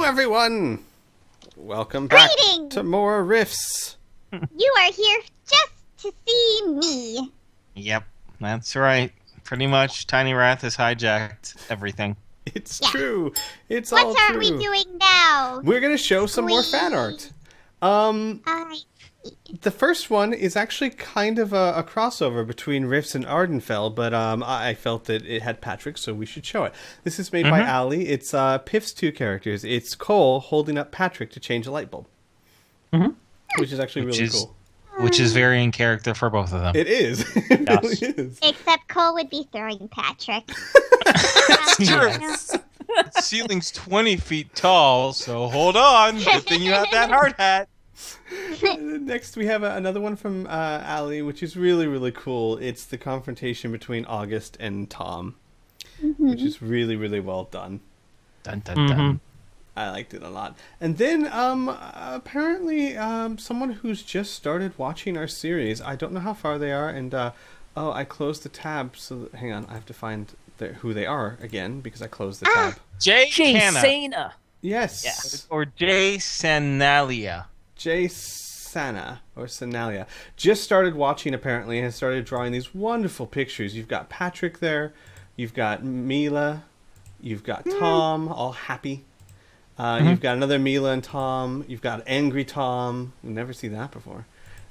Hello, everyone! Welcome back Greetings! to more Riffs. You are here just to see me. Yep, that's right. Pretty much, Tiny Wrath has hijacked everything. It's Yeah. true. It's all What true. are we doing now? We're going to show some more fan art. The first one is actually kind of a crossover between Riffs and Ardenfell, but I felt that it had Patrick, so we should show it. This is made by Ali. It's Piff's two characters. It's Cole holding up Patrick to change a light bulb, which is actually really cool. Which is very in character for both of them. It is. It really is. Except Cole would be throwing Patrick. That's true. The ceiling's 20 feet tall, so hold on. Good thing you have that hard hat. Next, we have another one from Ali, which is really, really cool. It's the confrontation between August and Tom, which is really, really well done. Dun, dun, dun. I liked it a lot. And then, apparently, someone who's just started watching our series. I don't know how far they are, and, I closed the tab, so hang on, I have to find who they are again, because I closed the tab. Jay Sana. Yes. Or Jay Sanalia. Jay Sana, or Sanalia, just started watching, apparently, and has started drawing these wonderful pictures. You've got Patrick there, you've got Mila, you've got Tom, all happy. You've got another Mila and Tom. You've got angry Tom. We've never seen that before.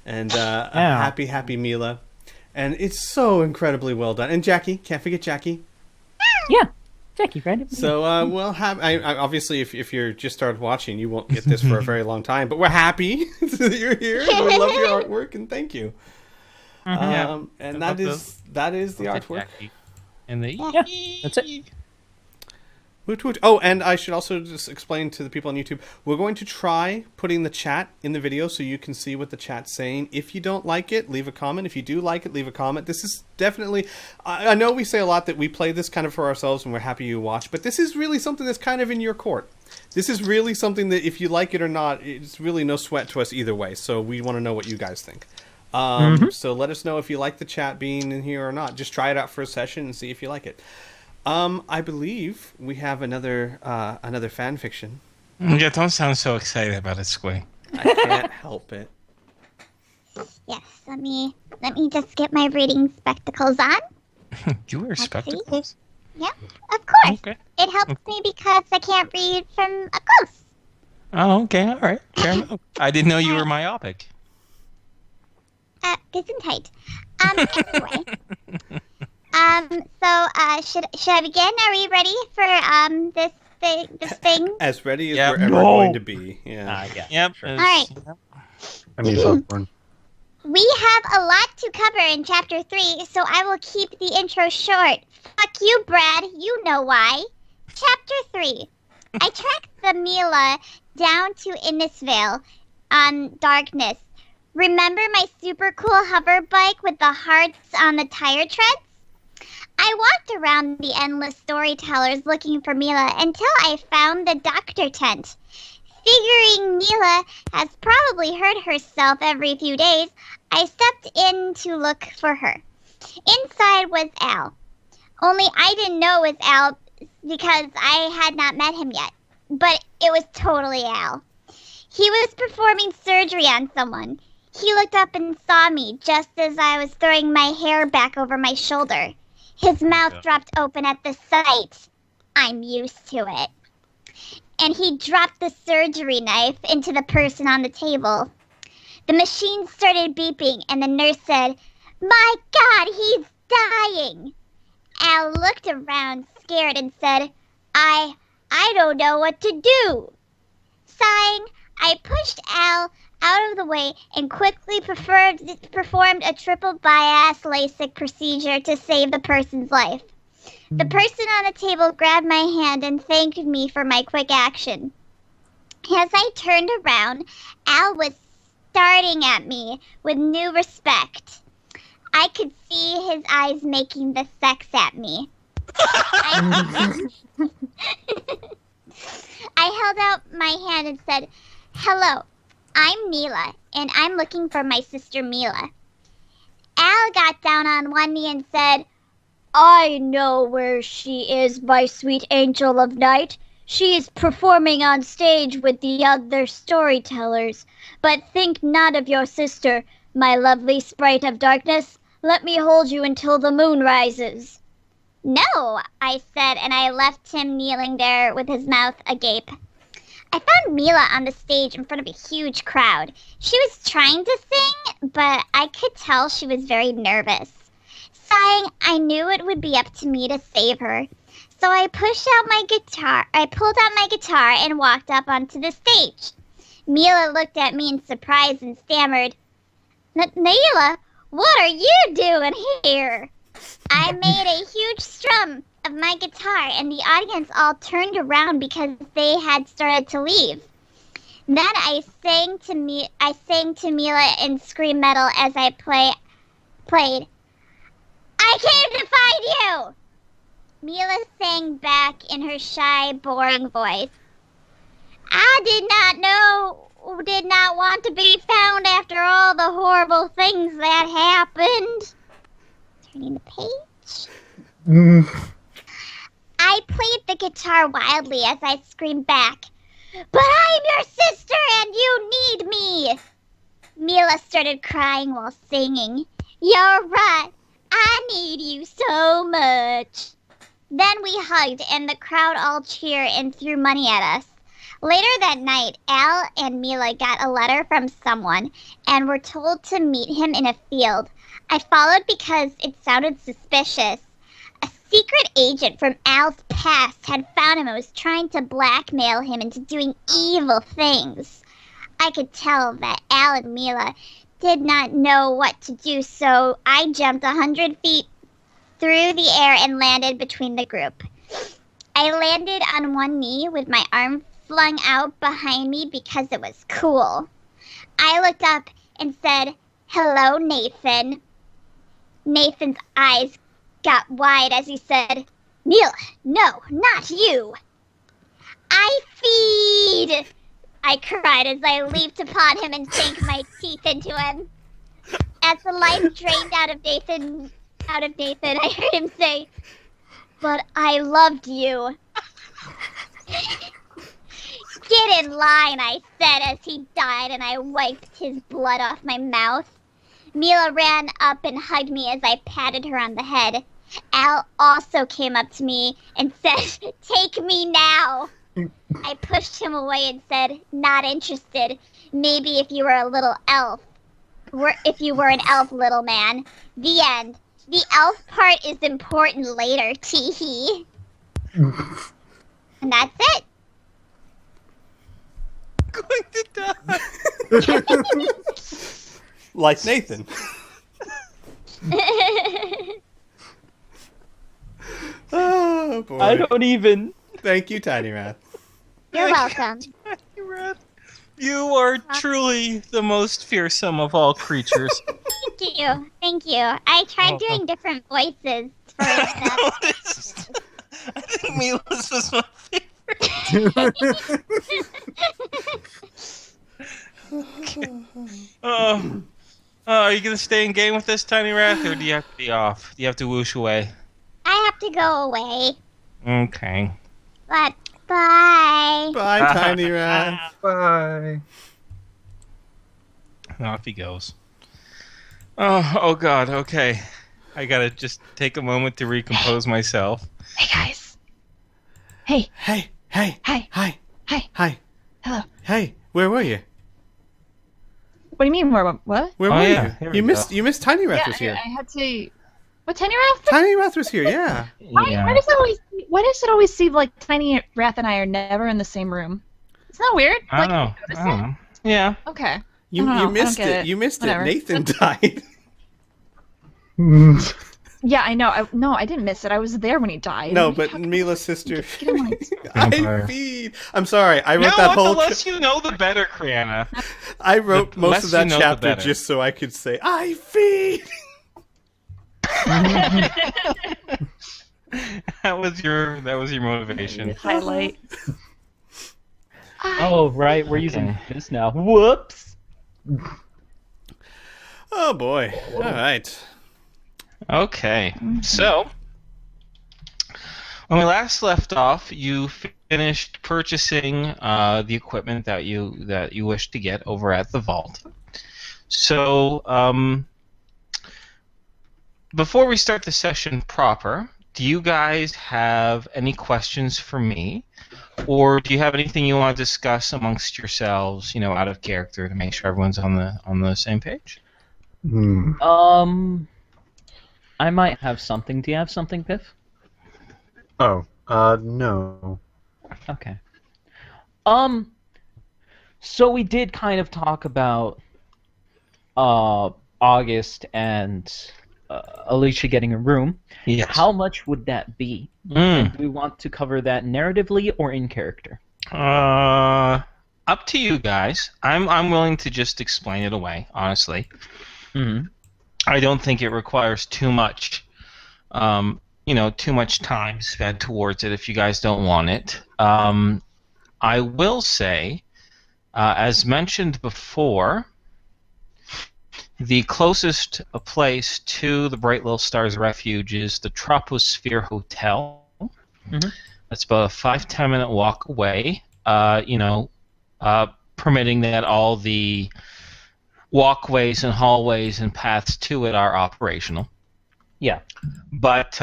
And a happy Mila. And it's so incredibly well done. And Jackie. Can't forget Jackie. Yeah. Jackie, right? So, obviously, if you're just started watching, you won't get this for a very long time. But we're happy that you're here. And we love your artwork, and thank you. And that is the artwork. And that's it. Woot woot. Oh, and I should also just explain to the people on YouTube, we're going to try putting the chat in the video so you can see what the chat's saying. If you don't like it, leave a comment. If you do like it, leave a comment. This is definitely, I know we say a lot that we play this kind of for ourselves and we're happy you watch, but this is really something that's kind of in your court. This is really something that if you like it or not, it's really no sweat to us either way. So we want to know what you guys think. So let us know if you like the chat being in here or not. Just try it out for a session and see if you like it. I believe we have another fan fiction. Yeah, don't sound so excited about it, Squay. I can't help it. Yes, let me just get my reading spectacles on. You wear spectacles? Yep, of course. Okay. It helps me because I can't read from up close. Oh, okay, all right. Fair enough. I didn't know you were myopic. Gesundheit. Anyway. Should I begin? Are we ready for this thing? As ready as we're ever going to be. Yeah. Yep. All right. I need popcorn. We have a lot to cover in Chapter 3, so I will keep the intro short. Fuck you, Brad. You know why. Chapter 3. I tracked the Mila down to Innisvale on Darkness. Remember my super cool hover bike with the hearts on the tire treads? I walked around the endless storytellers looking for Mila until I found the doctor tent. Figuring Mila has probably hurt herself every few days, I stepped in to look for her. Inside was Al. Only I didn't know it was Al because I had not met him yet. But it was totally Al. He was performing surgery on someone. He looked up and saw me just as I was throwing my hair back over my shoulder. His mouth dropped open at the sight. I'm used to it. And he dropped the surgery knife into the person on the table. The machine started beeping, and the nurse said, "My God, he's dying!" Al looked around, scared, and said, I don't know what to do. Sighing, I pushed Al out of the way and quickly performed a triple bias LASIK procedure to save the person's life. The person on the table grabbed my hand and thanked me for my quick action. As I turned around, Al was staring at me with new respect. I could see his eyes making the sex at me. I held out my hand and said, "Hello. I'm Mila, and I'm looking for my sister Mila." Al got down on one knee and said, "I know where she is, my sweet angel of night. She is performing on stage with the other storytellers. But think not of your sister, my lovely sprite of darkness. Let me hold you until the moon rises. No, I said, and I left him kneeling there with his mouth agape. I found Mila on the stage in front of a huge crowd. She was trying to sing, but I could tell she was very nervous. Sighing, I knew it would be up to me to save her. So I pulled out my guitar and walked up onto the stage. Mila looked at me in surprise and stammered, Naila, what are you doing here? I made a huge strum of my guitar, and the audience all turned around because they had started to leave. Then I sang to Mila in scream metal as I played. I came to find you! Mila sang back in her shy, boring voice. I did not want to be found after all the horrible things that happened. Turning the page. I played the guitar wildly as I screamed back, But I'm your sister and you need me! Mila started crying while singing. You're right, I need you so much. Then we hugged and the crowd all cheered and threw money at us. Later that night, Al and Mila got a letter from someone and were told to meet him in a field. I followed because it sounded suspicious. A secret agent from Al's past had found him and was trying to blackmail him into doing evil things. I could tell that Al and Mila did not know what to do, so I jumped 100 feet through the air and landed between the group. I landed on one knee with my arm flung out behind me because it was cool. I looked up and said, Hello, Nathan. Nathan's eyes got wide as he said, Mila, no, not you. I feed! I cried as I leaped upon him and sank my teeth into him. As the life drained out of Nathan, I heard him say, But I loved you. Get in line, I said as he died, and I wiped his blood off my mouth. Mila ran up and hugged me as I patted her on the head. Al also came up to me and said, Take me now. I pushed him away and said, Not interested. Maybe if you were a little elf. If you were an elf, little man. The end. The elf part is important later, tee-hee. And that's it. Going to die. Like Nathan. Oh, boy. I don't even. Thank you, Tiny Rat. You're welcome. You are truly the most fearsome of all creatures. Thank you. Thank you. I tried doing different voices for stuff. I think Mila's was my favorite. Are you going to stay in game with this, Tiny Rat, or do you have to be off? Do you have to whoosh away? I have to go away. Okay. But bye. Bye, Tiny Rat. Bye. Off he goes. Oh God, okay. I gotta just take a moment to recompose myself. Hey guys. Hey. Hey. Hi. Hi. Hi. Hi. Hello. Hey, where were you? What do you mean? What? Where Oh, were yeah, here you? we You missed Tiny Rat Yeah, was here. I had to. What, Tiny Rath? Tiny Rat was here, yeah. Why does it always seem like Tiny Rath and I are never in the same room? Isn't that weird? I don't know. Yeah. Okay. Oh, You I don't know. missed I don't get it. it. You missed Whatever. it. Nathan died. Yeah, I know. I didn't miss it. I was there when he died. No, What are you but talking Mila's sister. Get him on. I Vampire. feed. I'm sorry. I wrote No, that whole. the less you know, the better, Criana. I wrote the most less of that you know, the chapter better. just so I could say I feed. That was your motivation. Highlight. Oh, right. We're using this now. Whoops. Oh boy. All right. Okay, so when we last left off, you finished purchasing the equipment that you wish to get over at the vault. So before we start the session proper, do you guys have any questions for me? Or do you have anything you want to discuss amongst yourselves, out of character to make sure everyone's on the same page? I might have something. Do you have something, Biff? Oh, no. Okay. So we did kind of talk about August and Alicia getting a room. Yes. How much would that be? And do we want to cover that narratively or in character? Up to you guys. I'm willing to just explain it away, honestly. Mm-hmm. I don't think it requires too much, too much time spent towards it if you guys don't want it. I will say, as mentioned before, the closest place to the Bright Little Stars Refuge is the Troposphere Hotel. Mm-hmm. That's about a 5-10 minute walk away. Permitting that all the walkways and hallways and paths to it are operational. Yeah. But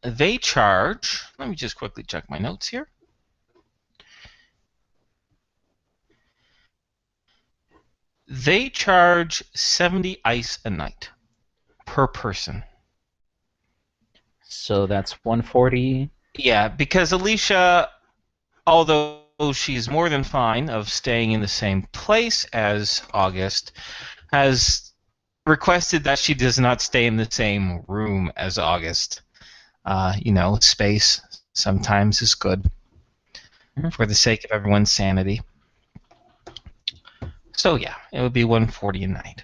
they charge. Let me just quickly check my notes here. They charge 70 ice a night per person. So that's 140. Yeah, because Alicia, although she's more than fine of staying in the same place as August, has requested that she does not stay in the same room as August. Space sometimes is good for the sake of everyone's sanity. So yeah, it would be 140 a night.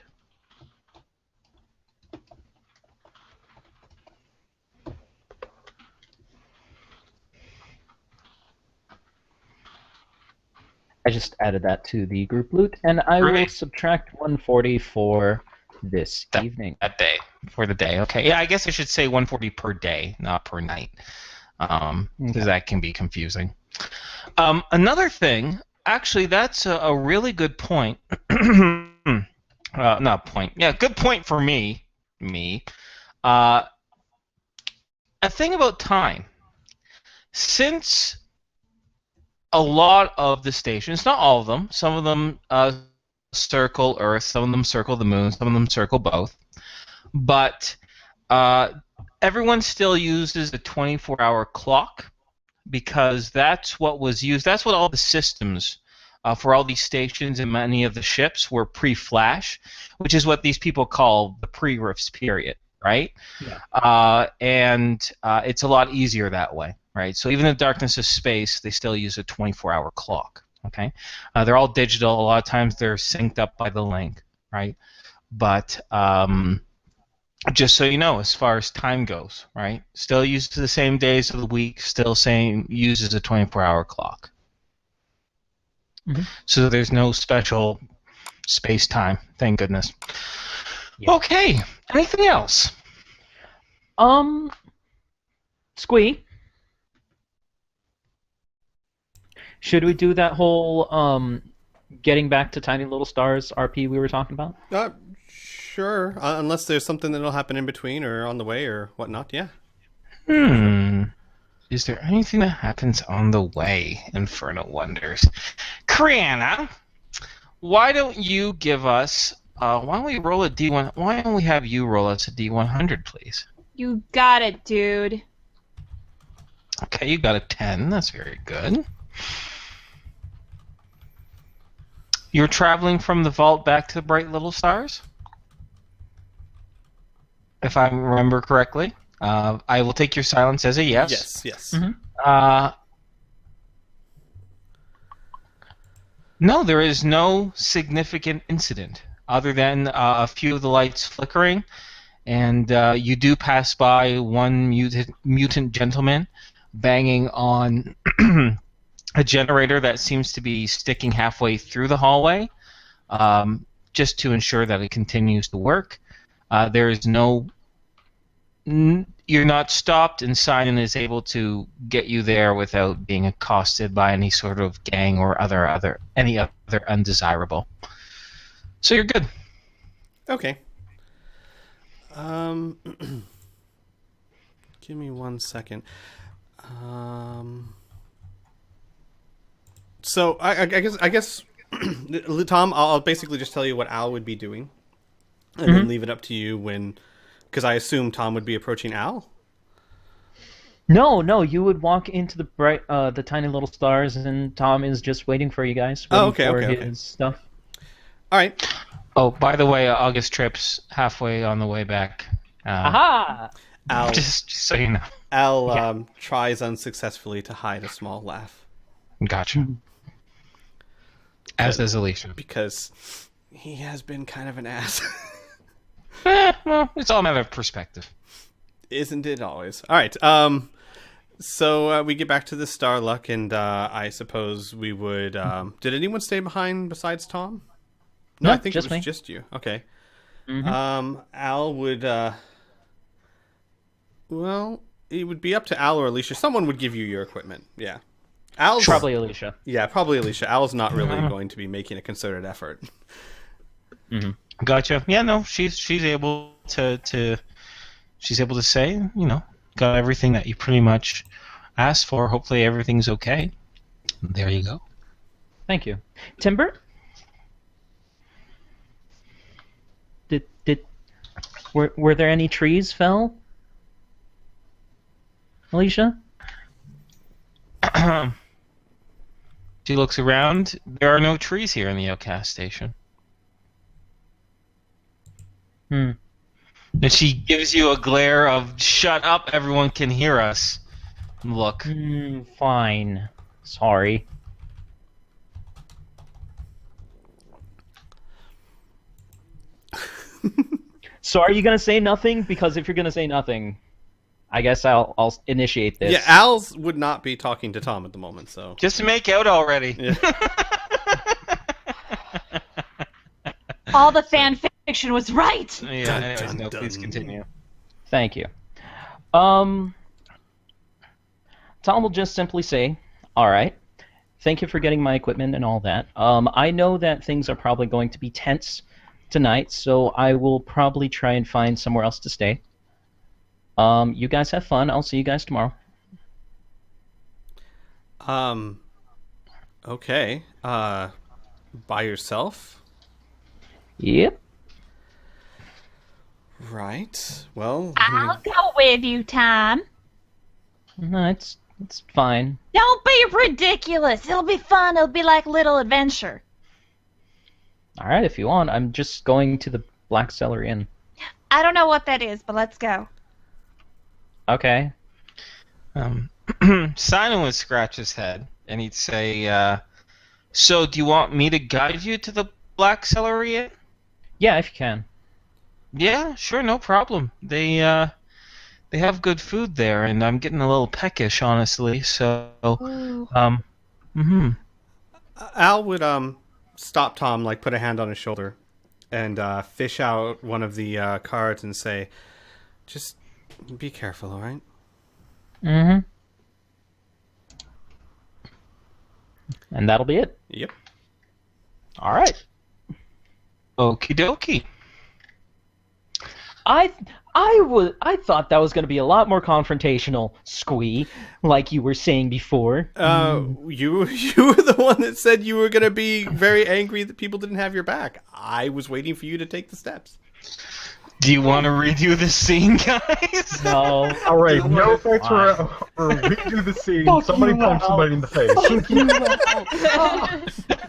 I just added that to the group loot, and I will Great. subtract 140 for this evening. That day. For the day, okay. Yeah, I guess I should say 140 per day, not per night. Because that can be confusing. Another thing, actually, that's a really good point. Not point. Yeah, good point for me. A thing about time. Since a lot of the stations, not all of them, some of them circle Earth, some of them circle the moon, some of them circle both, but everyone still uses a 24-hour clock because that's what was used. That's what all the systems for all these stations and many of the ships were pre-flash, which is what these people call the pre-rifts period, right? Yeah. And it's a lot easier that way, right? So even in the darkness of space, they still use a 24-hour clock, okay? They're all digital. A lot of times they're synced up by the link, right? But just so you know, as far as time goes, right? Still uses the same days of the week, still uses a 24-hour clock. Mm-hmm. So there's no special space-time, thank goodness. Yeah. Okay, anything else? Squee, should we do that whole getting back to Tiny Little Stars RP we were talking about? Sure. Unless there's something that'll happen in between or on the way or whatnot, yeah. Is there anything that happens on the way, Inferno wonders? Criana, why don't you give us... why don't we roll a D1... Why don't we have you roll us a D100, please? You got it, dude. Okay, you got a 10. That's very good. You're traveling from the vault back to the Bright Little Stars? If I remember correctly. I will take your silence as a yes. Yes. Mm-hmm. No, there is no significant incident other than a few of the lights flickering, and you do pass by one mutant gentleman banging on a generator that seems to be sticking halfway through the hallway, just to ensure that it continues to work. There is no you're not stopped, and Simon is able to get you there without being accosted by any sort of gang or any other undesirable. So you're good. Okay. Give me 1 second. So I guess Tom, I'll basically just tell you what Al would be doing, and then leave it up to you because I assume Tom would be approaching Al. No, you would walk into the tiny little stars, and Tom is just waiting for you guys. Waiting for his stuff. All right. Oh, by the way, August Trip's halfway on the way back. Aha! Al, just so you know. Al tries unsuccessfully to hide a small laugh. Gotcha. As does Alicia. Because he has been kind of an ass. Well, it's all a matter of perspective. Isn't it always? All right. So we get back to the Starluck, and I suppose we would... did anyone stay behind besides Tom? No, I think just it was me. just you. Okay. Mm-hmm. Al would... well, it would be up to Al or Alicia. Someone would give you your equipment. Yeah. Al's... Probably Alicia. Yeah, probably Alicia. Al's not really going to be making a concerted effort. Mm-hmm. Gotcha. Yeah, no, she's able to she's able to say, got everything that you pretty much asked for. Hopefully everything's okay. There you go. Thank you. Timber? Were there any trees fell? Alicia? She looks around. There are no trees here in the Outcast Station. And she gives you a glare of, shut up, everyone can hear us. Look. Fine. Sorry. So are you going to say nothing? Because if you're going to say nothing, I guess I'll initiate this. Yeah, Al's would not be talking to Tom at the moment, so... Just make out already. Yeah. All the fan fiction was right. Yeah, anyways, no, please continue. Thank you. Tom will just simply say, all right, thank you for getting my equipment and all that. I know that things are probably going to be tense tonight, so I will probably try and find somewhere else to stay. You guys have fun. I'll see you guys tomorrow. Okay. By yourself? Yep. Right. Well... I'll go with you, Tom. No, it's fine. Don't be ridiculous. It'll be fun. It'll be like a little adventure. All right, if you want. I'm just going to the Black Cellar Inn. I don't know what that is, but let's go. Okay. Simon would scratch his head, and he'd say, so do you want me to guide you to the Black Cellar Inn? Yeah, if you can. Yeah, sure, no problem. They have good food there, and I'm getting a little peckish, honestly. So, Al would stop Tom, like put a hand on his shoulder, and fish out one of the cards and say, "Just be careful, all right?" Mm-hmm. And that'll be it. Yep. All right. Okie dokie. I thought that was going to be a lot more confrontational, Squee, like you were saying before. You were the one that said you were going to be very angry that people didn't have your back. I was waiting for you to take the steps. Do you want to redo the scene, guys? No. All right, no thanks for redo the scene. Somebody punch somebody in the face.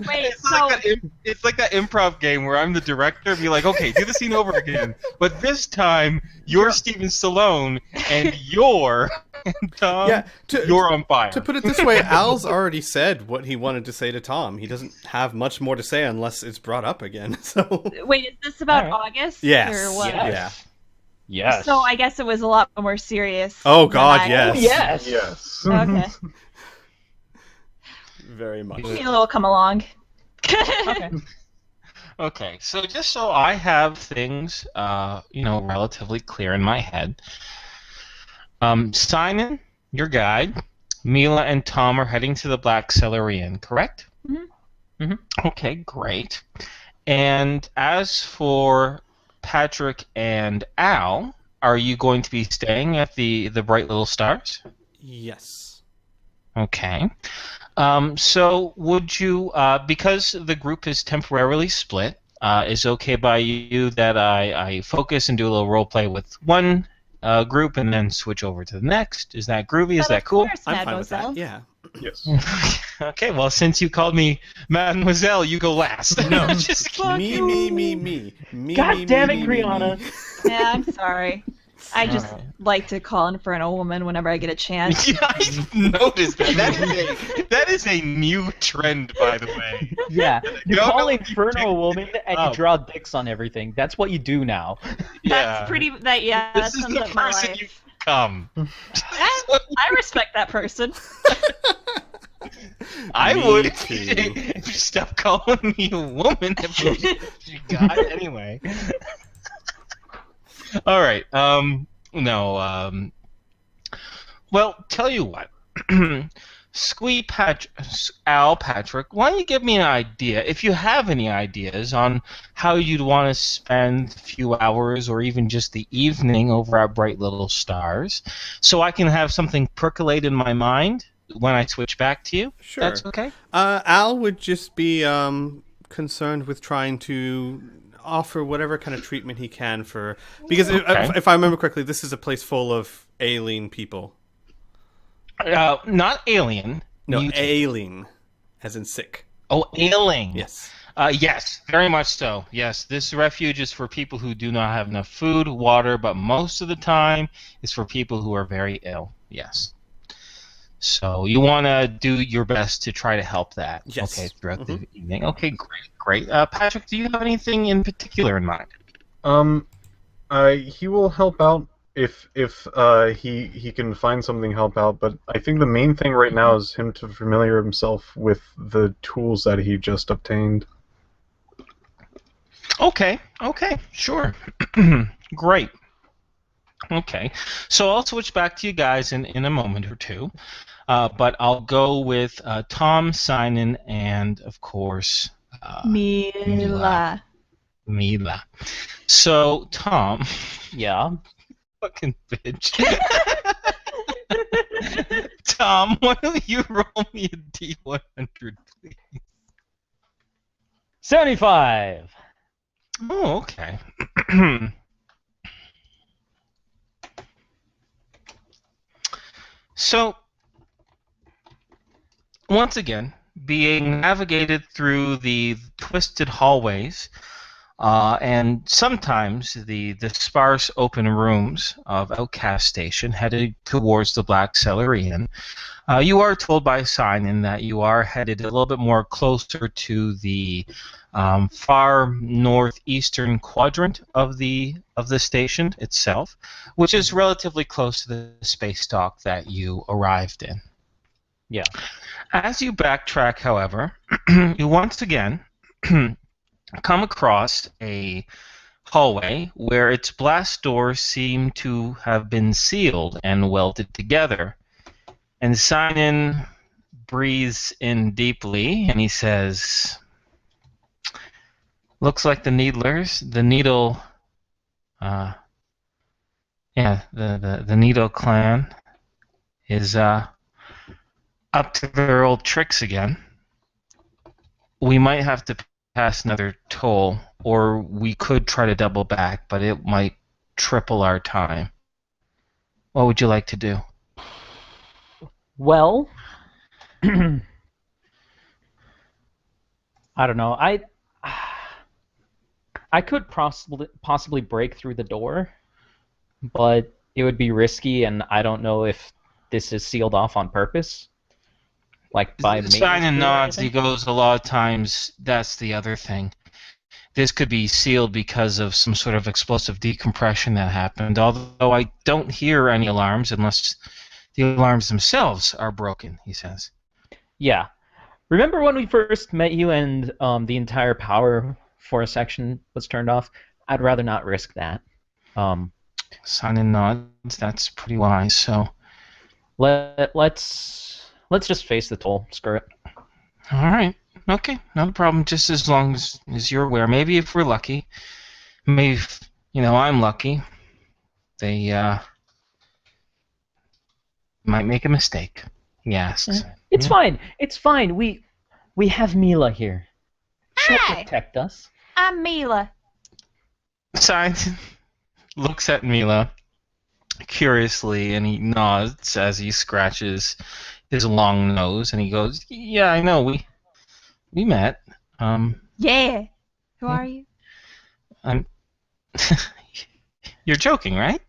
Wait, It's like that improv game where I'm the director. Be like, okay, do the scene over again, but this time you're Steven Stallone and you're Tom. Yeah, you're on fire. To put it this way, Al's already said what he wanted to say to Tom. He doesn't have much more to say unless it's brought up again. So. wait, is this about All right. August? Yes. Or what? Yeah. Yes. So I guess it was a lot more serious. Oh than God, I- yes. Yes. Yes. Okay. Very much. Mila will come along. Okay. Okay, so just so I have things, relatively clear in my head. Simon, your guide, Mila and Tom are heading to the Black Celery Inn, correct? Okay, great. And as for Patrick and Al, are you going to be staying at the Bright Little Stars? Yes. Okay. So would you, because the group is temporarily split, is okay by you that I focus and do a little role play with one group and then switch over to the next? Is that groovy? Is But that of cool? course, I'm fine with Mademoiselle. that. Yeah. Yes. Okay, well, since you called me Mademoiselle, you go last. No, just kidding. Me. God damn it, me, Criana. Yeah, I'm sorry. I just like to call Inferno Woman whenever I get a chance. Yeah, I noticed that. That is a new trend, by the way. Yeah, you No, call no, Inferno a woman and you draw dicks on everything. That's what you do now. That's pretty. That This is sums the up my person life. you become. I respect that person. I Me would too. if you stopped calling me a woman. If you got it anyway. All right. No. Well, tell you what. Al Patrick, why don't you give me an idea, if you have any ideas, on how you'd want to spend a few hours or even just the evening over at Bright Little Stars, so I can have something percolate in my mind when I switch back to you? Sure. That's okay? Al would just be concerned with trying to offer whatever kind of treatment he can for... Because if I remember correctly, this is a place full of alien people. Not alien. No, mutant. ailing, as in sick. Oh, ailing. Yes. Yes, very much so. Yes, this refuge is for people who do not have enough food, water, but most of the time it's for people who are very ill. Yes. So you want to do your best to try to help that. Yes. Okay, throughout the evening. Okay, great. Patrick, do you have anything in particular in mind? He will help out if he can find something to help out, but I think the main thing right now is him to familiar himself with the tools that he just obtained. Okay, sure. Great. Okay, so I'll switch back to you guys in a moment or two, but I'll go with Tom, Simon, and, of course, Mila. Mila. So, Tom... Yeah. Fucking bitch. Tom, why don't you roll me a D100, please? 75. Oh, okay. So, once again, being navigated through the twisted hallways and sometimes the sparse open rooms of Outcast Station headed towards the Black Celery Inn, you are told by Simon that you are headed a little bit more closer to the far northeastern quadrant of the station itself, which is relatively close to the space dock that you arrived in. Yeah. As you backtrack, however, you once again come across a hallway where its blast doors seem to have been sealed and welded together. And Simon breathes in deeply and he says, "Looks like the Needlers, the Needle, the Needle clan is up to their old tricks again. We might have to pass another toll, or we could try to double back, but it might triple our time. What would you like to do?" Well, I don't know. I could possibly break through the door, but it would be risky, and I don't know if this is sealed off on purpose. Like by me. Simon nods. He goes, "A lot of times, that's the other thing. This could be sealed because of some sort of explosive decompression that happened, although I don't hear any alarms unless the alarms themselves are broken," he says. Yeah. Remember when we first met you and the entire power for a section was turned off? I'd rather not risk that. Simon nods. That's pretty wise. So, Let's just face the toll. Screw it. all right. Okay, no problem. Just as long as you're aware. Maybe if we're lucky, maybe if, I'm lucky, they might make a mistake. He asks. It's Yeah. fine. It's fine. We have Mila here. She'll Hi. protect us. I'm Mila. Simon looks at Mila curiously, and he nods as he scratches his long nose, and he goes, "Yeah, I know. We met. Yeah. Who are you? I'm. You're joking, right?"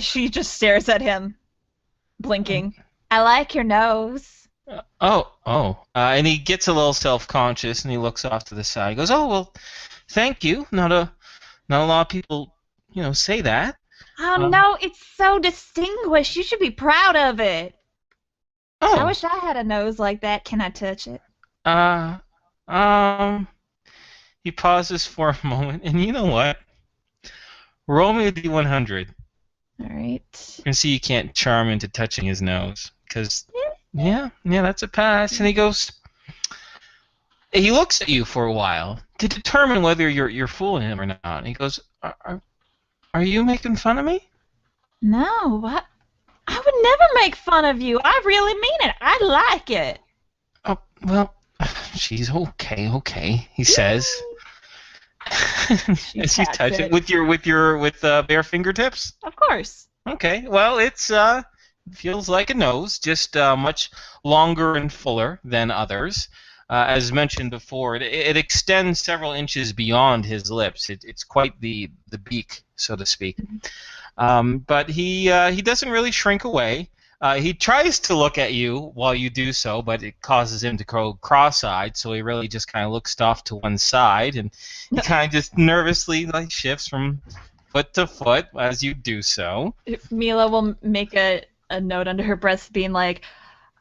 She just stares at him, blinking. I like your nose. And he gets a little self-conscious, and he looks off to the side. He goes, "Oh well, thank you. Not a lot of people, say that." Oh no, it's so distinguished. You should be proud of it. Oh. I wish I had a nose like that. Can I touch it? He pauses for a moment, and you know what? Roll me a d100. All right. And see you can't charm into touching his nose, because yeah, that's a pass. And he looks at you for a while to determine whether you're fooling him or not. And he goes, "Are you making fun of me?" No, what? I would never make fun of you. I really mean it. I like it. Oh well, she's okay. He says, as you pats touch it it. with bare fingertips. Of course. Okay, well, it's feels like a nose, just much longer and fuller than others. As mentioned before, it extends several inches beyond his lips. It's quite the beak, so to speak. But he doesn't really shrink away. He tries to look at you while you do so, but it causes him to go cross-eyed, so he really just kind of looks off to one side, and he kind of just nervously shifts from foot to foot as you do so. Mila will make a note under her breath being like,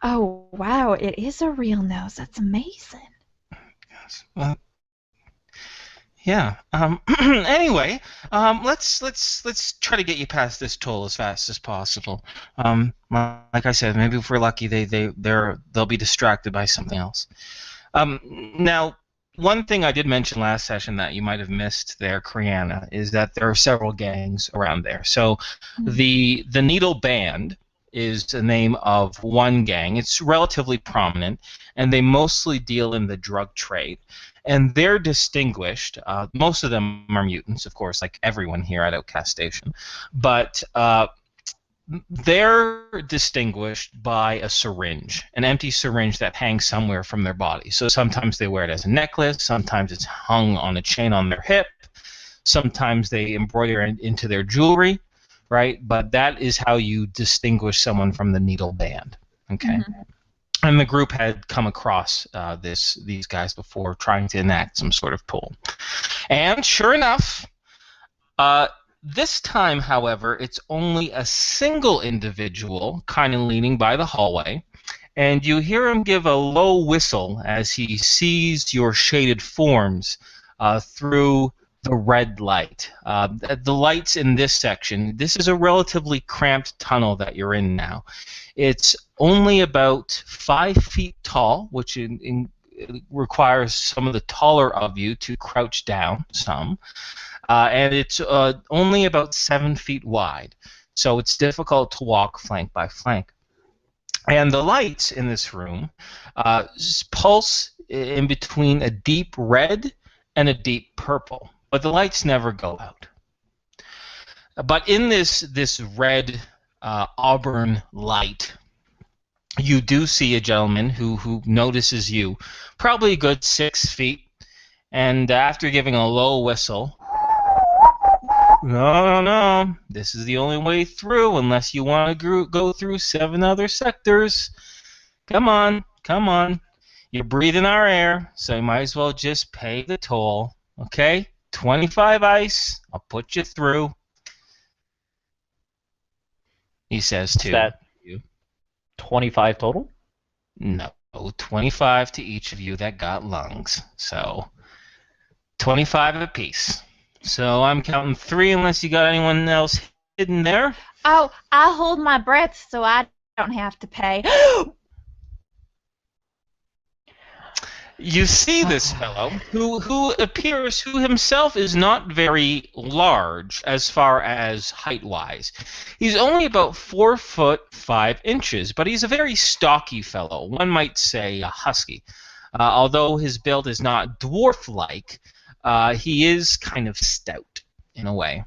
oh, wow, it is a real nose. That's amazing. Well, yeah. Anyway, let's try to get you past this toll as fast as possible. Like I said, maybe if we're lucky, they'll be distracted by something else. Now, one thing I did mention last session that you might have missed there, Criana, is that there are several gangs around there. So, the Needle Band is the name of one gang. It's relatively prominent, and they mostly deal in the drug trade. And they're distinguished. Most of them are mutants, of course, like everyone here at Outcast Station. But they're distinguished by a syringe, an empty syringe that hangs somewhere from their body. So sometimes they wear it as a necklace, sometimes it's hung on a chain on their hip, sometimes they embroider it into their jewelry, right? But that is how you distinguish someone from the Needle Band, okay? Mm-hmm. And the group had come across these guys before, trying to enact some sort of toll. And sure enough, this time, however, it's only a single individual kind of leaning by the hallway, and you hear him give a low whistle as he sees your shaded forms through the red light. The lights in this section, this is a relatively cramped tunnel that you're in now. It's only about 5 feet tall, which requires some of the taller of you to crouch down some. And it's only about 7 feet wide, so it's difficult to walk flank by flank. And the lights in this room pulse in between a deep red and a deep purple, but the lights never go out. But in this red auburn light, you do see a gentleman who notices you, probably a good 6 feet, and after giving a low whistle, No. This is the only way through unless you want to go through 7 other sectors. Come on. You're breathing our air, so you might as well just pay the toll. Okay? 25 ice. I'll put you through. He says to Is that you. 25 total? No, 25 to each of you that got lungs. So 25 apiece. So I'm counting 3 unless you got anyone else hidden there. Oh, I'll hold my breath so I don't have to pay. You see this fellow, who appears, who himself is not very large as far as height-wise. He's only about 4 foot 5 inches, but he's a very stocky fellow. One might say a husky. Although his build is not dwarf-like, he is kind of stout in a way.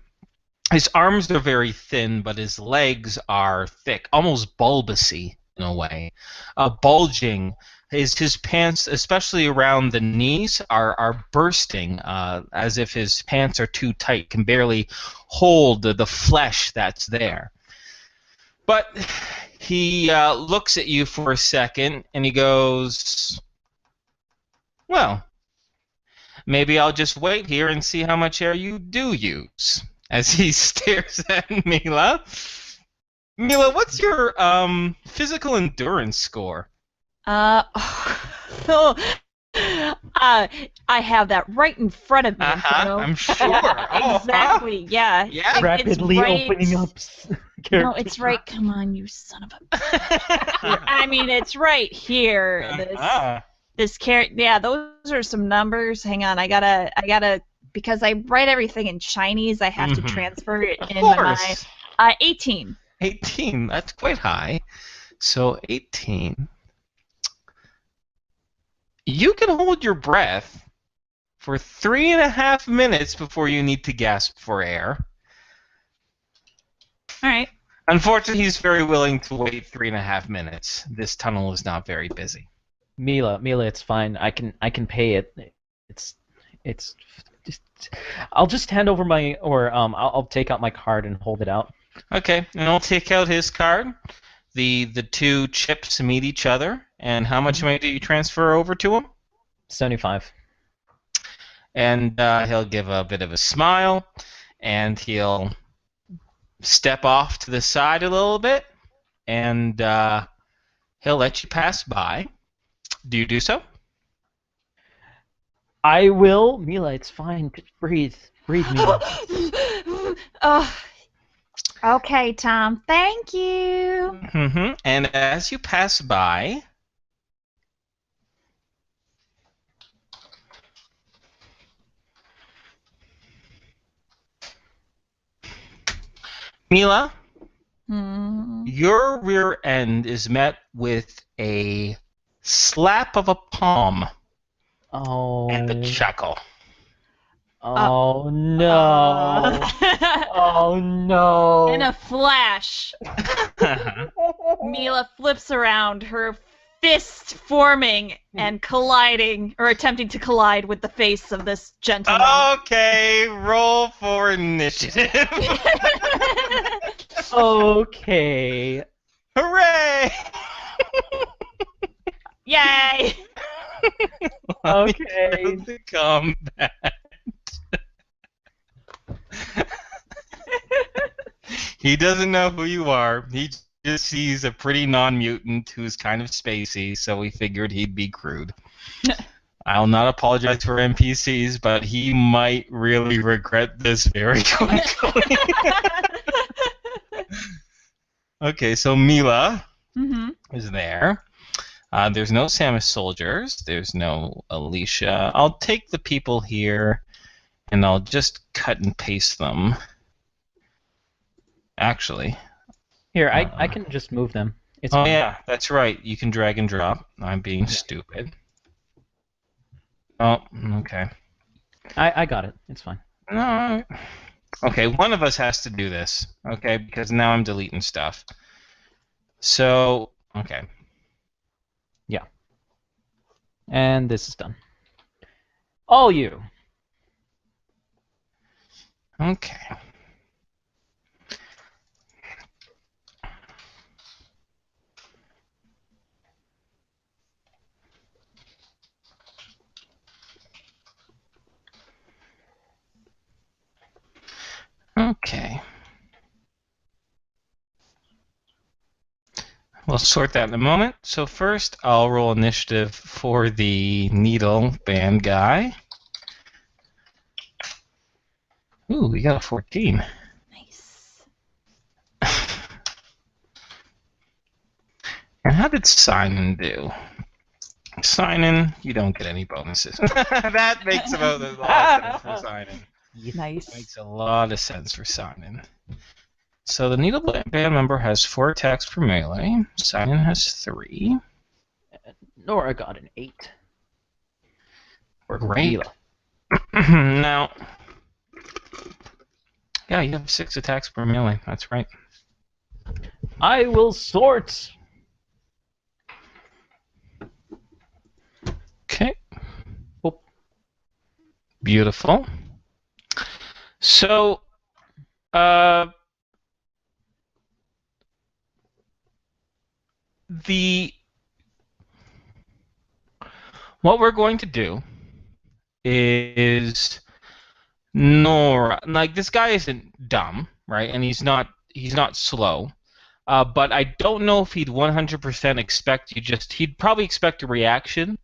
His arms are very thin, but his legs are thick, almost bulbousy in a way, bulging. His pants, especially around the knees, are bursting, as if his pants are too tight, can barely hold the flesh that's there. But he looks at you for a second, and he goes, well, maybe I'll just wait here and see how much air you do use. As he stares at Mila. Mila, what's your physical endurance score? I have that right in front of me. I'm sure. Exactly. Yeah. Yeah. Rapidly right. opening up. No, it's right. Come on, you son of a. I mean, it's right here. This character. Yeah, those are some numbers. Hang on, I gotta. Because I write everything in Chinese, I have to transfer it in my mind. 18. 18. That's quite high. So 18. You can hold your breath for 3.5 minutes before you need to gasp for air. All right. Unfortunately, he's very willing to wait 3.5 minutes. This tunnel is not very busy. Mila, it's fine. I can pay it. It's just. I'll just hand over I'll take out my card and hold it out. Okay, and I'll take out his card. The 2 chips meet each other, and how much money do you transfer over to him? 75. And he'll give a bit of a smile, and he'll step off to the side a little bit, and he'll let you pass by. Do you do so? I will. Mila, it's fine. Just breathe. Breathe, Mila. Okay, Tom. Thank you. And as you pass by, Mila, your rear end is met with a slap of a palm and a chuckle. Oh no! Oh no! In a flash, Mila flips around, her fist forming and colliding, or attempting to collide with the face of this gentleman. Okay, roll for initiative. Okay. Hooray! Yay! Okay. The combat. He doesn't know who you are. He just sees a pretty non-mutant who's kind of spacey, so he figured he'd be crude. I'll not apologize for NPCs, but he might really regret this very quickly. Okay, so Mila is there. There's no Samus soldiers. There's no Alicia. I'll take the people here, and I'll just cut and paste them. Actually. Here, I can just move them. It's Oh fine. yeah, that's right. You can drag and drop. I'm being stupid. Oh, okay. I got it. It's fine. No. Okay, one of us has to do this. Okay, because now I'm deleting stuff. So, okay. Yeah. And this is done. All you. Okay. Okay. We'll sort that in a moment. So first, I'll roll initiative for the needle band guy. Ooh, we got a 14. Nice. And how did Simon do? Simon, you don't get any bonuses. That makes about a lot of sense for Simon. Nice. Makes a lot of sense for Simon. So the Needle Band member has 4 attacks per melee. Simon has 3. Nora got an 8. Great. Now, yeah, you have 6 attacks per melee. That's right. I will sort. Okay. Oh. Beautiful. So, what we're going to do is Nora. Like, this guy isn't dumb, right? And he's not slow. But I don't know if he'd 100% expect you just. He'd probably expect a reaction,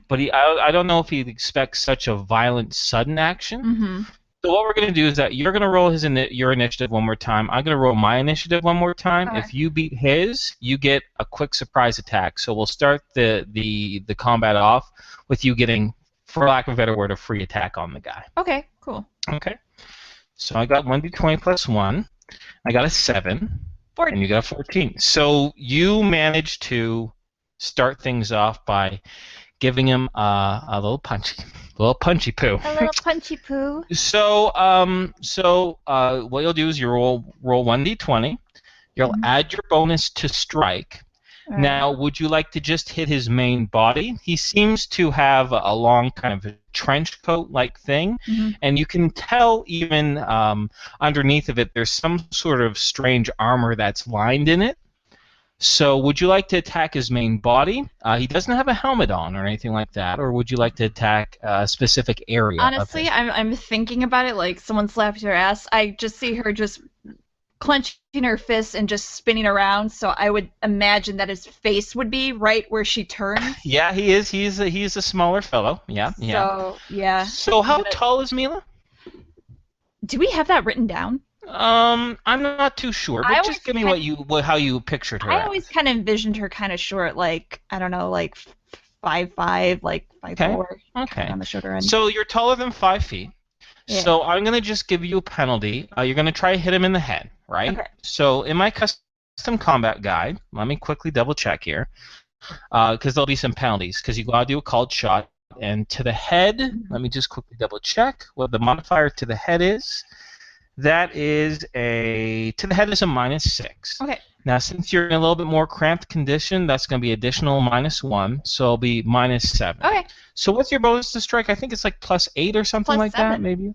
but I don't know if he'd expect such a violent, sudden action. So what we're going to do is that you're going to roll your initiative one more time. I'm going to roll my initiative one more time. Okay. If you beat his, you get a quick surprise attack. So we'll start the combat off with you getting, for lack of a better word, a free attack on the guy. Okay, cool. Okay. So I got 1d20 plus 1. I got a 7. 14. And you got a 14. So you managed to start things off by giving him a little punchy poo. A little punchy poo. So what you'll do is you roll 1d20. You'll add your bonus to strike. All Now, would you like to just hit his main body? He seems to have a long kind of trench coat-like thing, and you can tell even underneath of it there's some sort of strange armor that's lined in it. So would you like to attack his main body? He doesn't have a helmet on or anything like that, or would you like to attack a specific area? Honestly, I'm thinking about it like someone slapped her ass. I just see her just clenching her fists and just spinning around, so I would imagine that his face would be right where she turns. Yeah, he is. He's a smaller fellow. Yeah, yeah. So, yeah. So how tall is Mila? Do we have that written down? I'm not too sure, I but just give me how you pictured her. I always kind of envisioned her kind of short, like, I don't know, like 5'5", like 5'4". Okay. On the shorter end. So you're taller than 5 feet. Yeah. So I'm going to just give you a penalty. You're going to try to hit him in the head, right? Okay. So in my custom combat guide, let me quickly double check here, because there'll be some penalties, because you got to do a called shot. And to the head, let me just quickly double check what the modifier to the head is. That is to the head is a -6. Okay. Now, since you're in a little bit more cramped condition, that's going to be additional -1, so it'll be -7. Okay. So what's your bonus to strike? I think it's like +8 or something Plus like that, 7. maybe.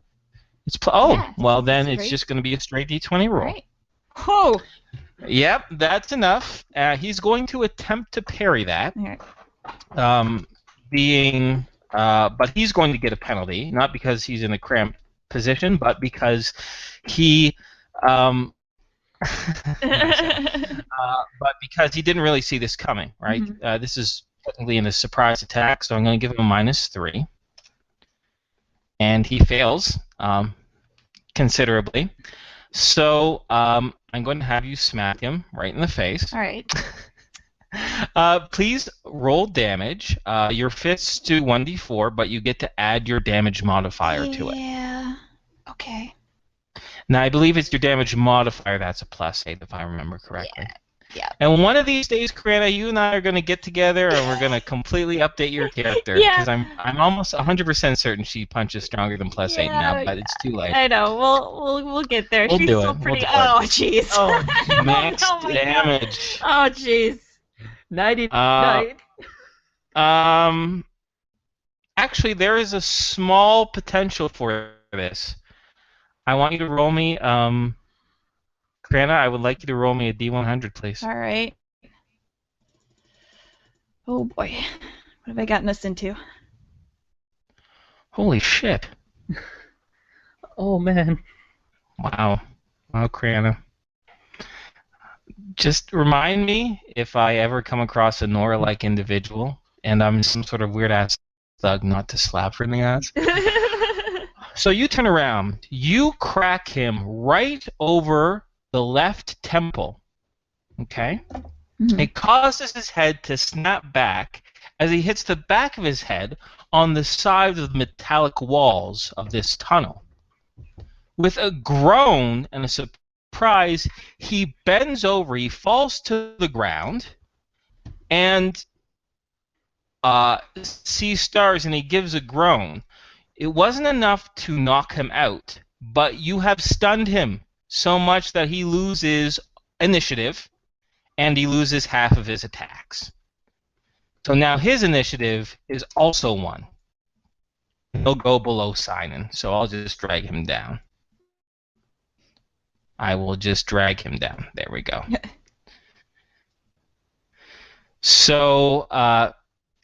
It's Yeah, well then that's it's great. just going to be a straight d20 roll. Right. Oh. Yep, that's enough. He's going to attempt to parry that. Okay. But he's going to get a penalty, not because he's in a cramped position, but because he but because he didn't really see this coming, right? This is technically in a surprise attack, so I'm going to give him a -3. And he fails considerably. So I'm going to have you smack him right in the face. All right. Please roll damage. Your fists do 1d4, but you get to add your damage modifier to it. Yeah. Okay. Now, I believe it's your damage modifier that's a +8, if I remember correctly. Yeah. And one of these days, Criana, you and I are going to get together and we're going to completely update your character. Yeah. Because I'm almost 100% certain she punches stronger than +8 now, but it's too late. I know. We'll get there. We'll She's do so it. pretty. We'll do it. Oh, jeez. Oh, Max Oh my God. damage. Oh, jeez. 99. Actually, there is a small potential for this. I want you to roll me, Criana, I would like you to roll me a D100, please. All right. Oh boy, what have I gotten us into? Holy shit. Oh, man. Wow, Criana. Just remind me if I ever come across a Nora-like individual and I'm some sort of weird-ass thug not to slap her in the ass. So you turn around. You crack him right over the left temple. Okay? Mhm. It causes his head to snap back as he hits the back of his head on the side of the metallic walls of this tunnel. With a groan and a surprise, he bends over, he falls to the ground, and sees stars, and he gives a groan. It wasn't enough to knock him out, but you have stunned him so much that he loses initiative, and he loses half of his attacks. So now his initiative is also 1. He'll go below Simon, so I'll just drag him down. I will just drag him down. There we go. So,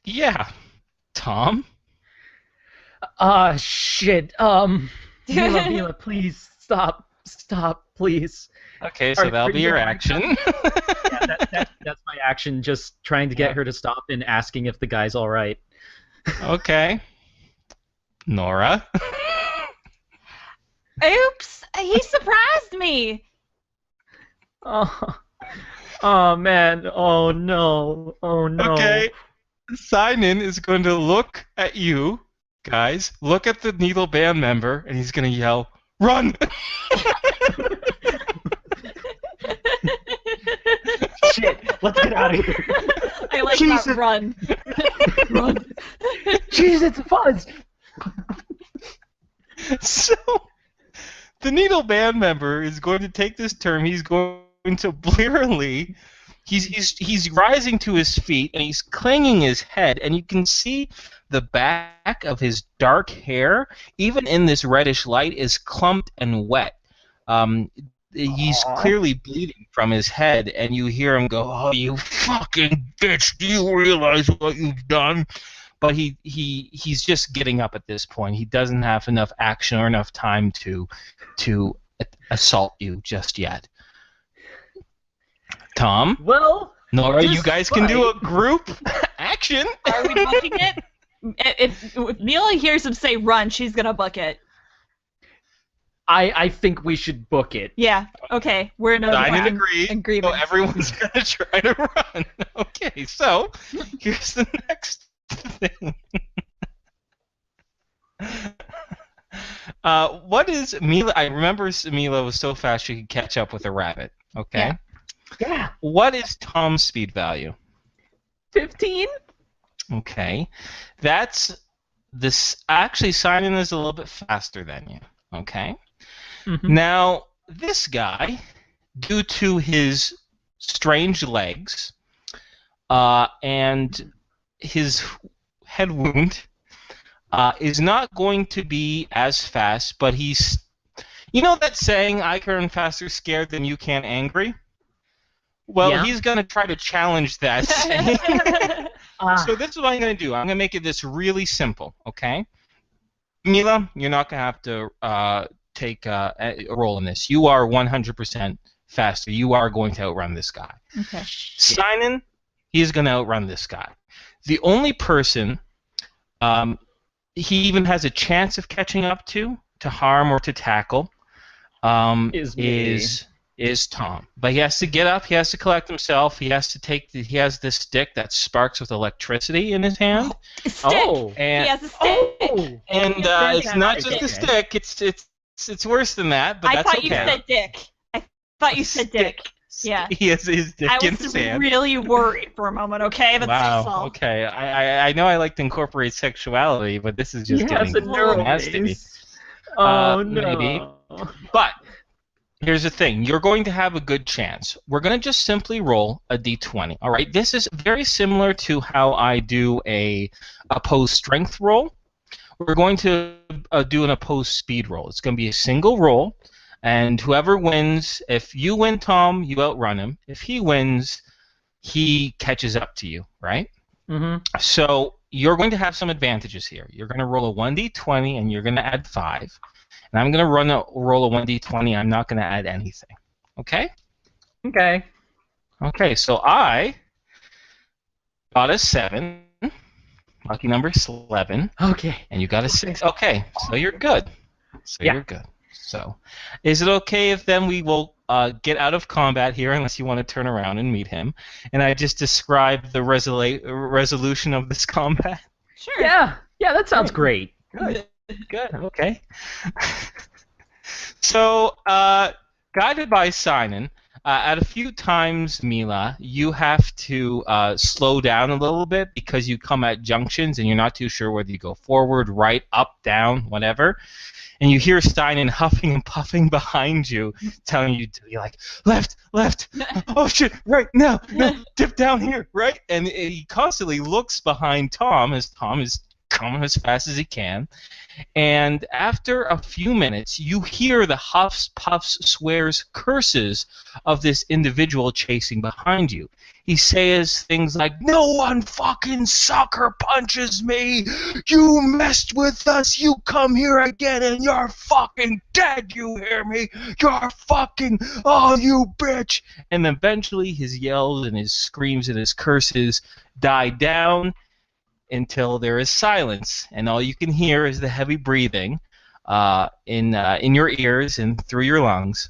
yeah. Tom? Shit. Mila, please stop, please. Okay, so Alright, that'll be your yeah. action. Yeah, that's my action. Just trying to get her to stop and asking if the guy's all right. Okay. Nora? Oops! He surprised me. Oh man. Oh no. Okay. Simon is going to look at you, guys, look at the Needle Band member, and he's going to yell, "Run!" Shit. Let's get out of here. I like Jesus. that run. Run. Jeez, it's a fuzz. So, the Needle Band member is going to take this turn. He's going to blearily. He's rising to his feet, and he's clinging his head, and you can see the back of his dark hair, even in this reddish light, is clumped and wet. He's clearly bleeding from his head, and you hear him go, "Oh, you fucking bitch! Do you realize what you've done?" But he's just getting up at this point. He doesn't have enough action or enough time to assault you just yet. Tom? Well, Nora, you just guys can do a fight. group action. Are we booking it? If Mila hears him say run, she's gonna book it. I think we should book it. Yeah. Okay. We're in Simon an agreed. agreement. So everyone's gonna try to run. Okay, so here's the next thing. What is Mila? I remember Mila was so fast she could catch up with a rabbit. Okay. Yeah. What is Tom's speed value? 15? Okay. That's this. Actually, Simon is a little bit faster than you. Okay. Mhm. Now, this guy, due to his strange legs and his head wound, is not going to be as fast, but he's... You know that saying, I can run faster scared than you can angry? Well, Yeah. he's going to try to challenge that saying. So this is what I'm going to do. I'm going to make it this really simple, okay? Mila, you're not going to have to take a role in this. You are 100% faster. You are going to outrun this guy. Okay. Simon, he's going to outrun this guy. The only person he even has a chance of catching up to harm or to tackle, is Tom. But he has to get up. He has to collect himself. He has to take. He has this stick that sparks with electricity in his hand. Stick. Oh. And He has a stick. and it's not just a Okay. stick. It's worse than that. But I that's thought okay. you said dick. I thought you said dick. Yeah. He has his dick I in was his hand. really worried for a moment. Okay, that's Wow. all. Okay. I know I like to incorporate sexuality, but this is just He getting has a neural nasty. maze. Oh, no. Maybe. But here's the thing. You're going to have a good chance. We're going to just simply roll a d20. All right? This is very similar to how I do a opposed strength roll. We're going to do an opposed speed roll. It's going to be a single roll, and whoever wins, if you win, Tom, you outrun him. If he wins, he catches up to you, right? Mm-hmm. So you're going to have some advantages here. You're going to roll a 1d20, and you're going to add 5. And I'm going to roll a 1d20. I'm not going to add anything. Okay? Okay. Okay, so I got a 7. Lucky number is 11. Okay. And you got a 6. Okay, so you're good. So Yeah. you're good. So, is it okay if then we will get out of combat here, unless you want to turn around and meet him, and I just describe the resolution of this combat? Sure. Yeah, that sounds great. Good. Good. Okay. So, guided by Simon, at a few times, Mila, you have to slow down a little bit because you come at junctions and you're not too sure whether you go forward, right, up, down, whatever. And you hear Steinen huffing and puffing behind you, telling you to be like, left, oh shit, right, no, dip down here, right? And he constantly looks behind Tom as Tom is coming as fast as he can. And after a few minutes, you hear the huffs, puffs, swears, curses of this individual chasing behind you. He says things like, "No one fucking sucker punches me! You messed with us! You come here again and you're fucking dead! You hear me? You're fucking... Oh, you bitch!" And eventually his yells and his screams and his curses die down until there is silence, and all you can hear is the heavy breathing in your ears and through your lungs.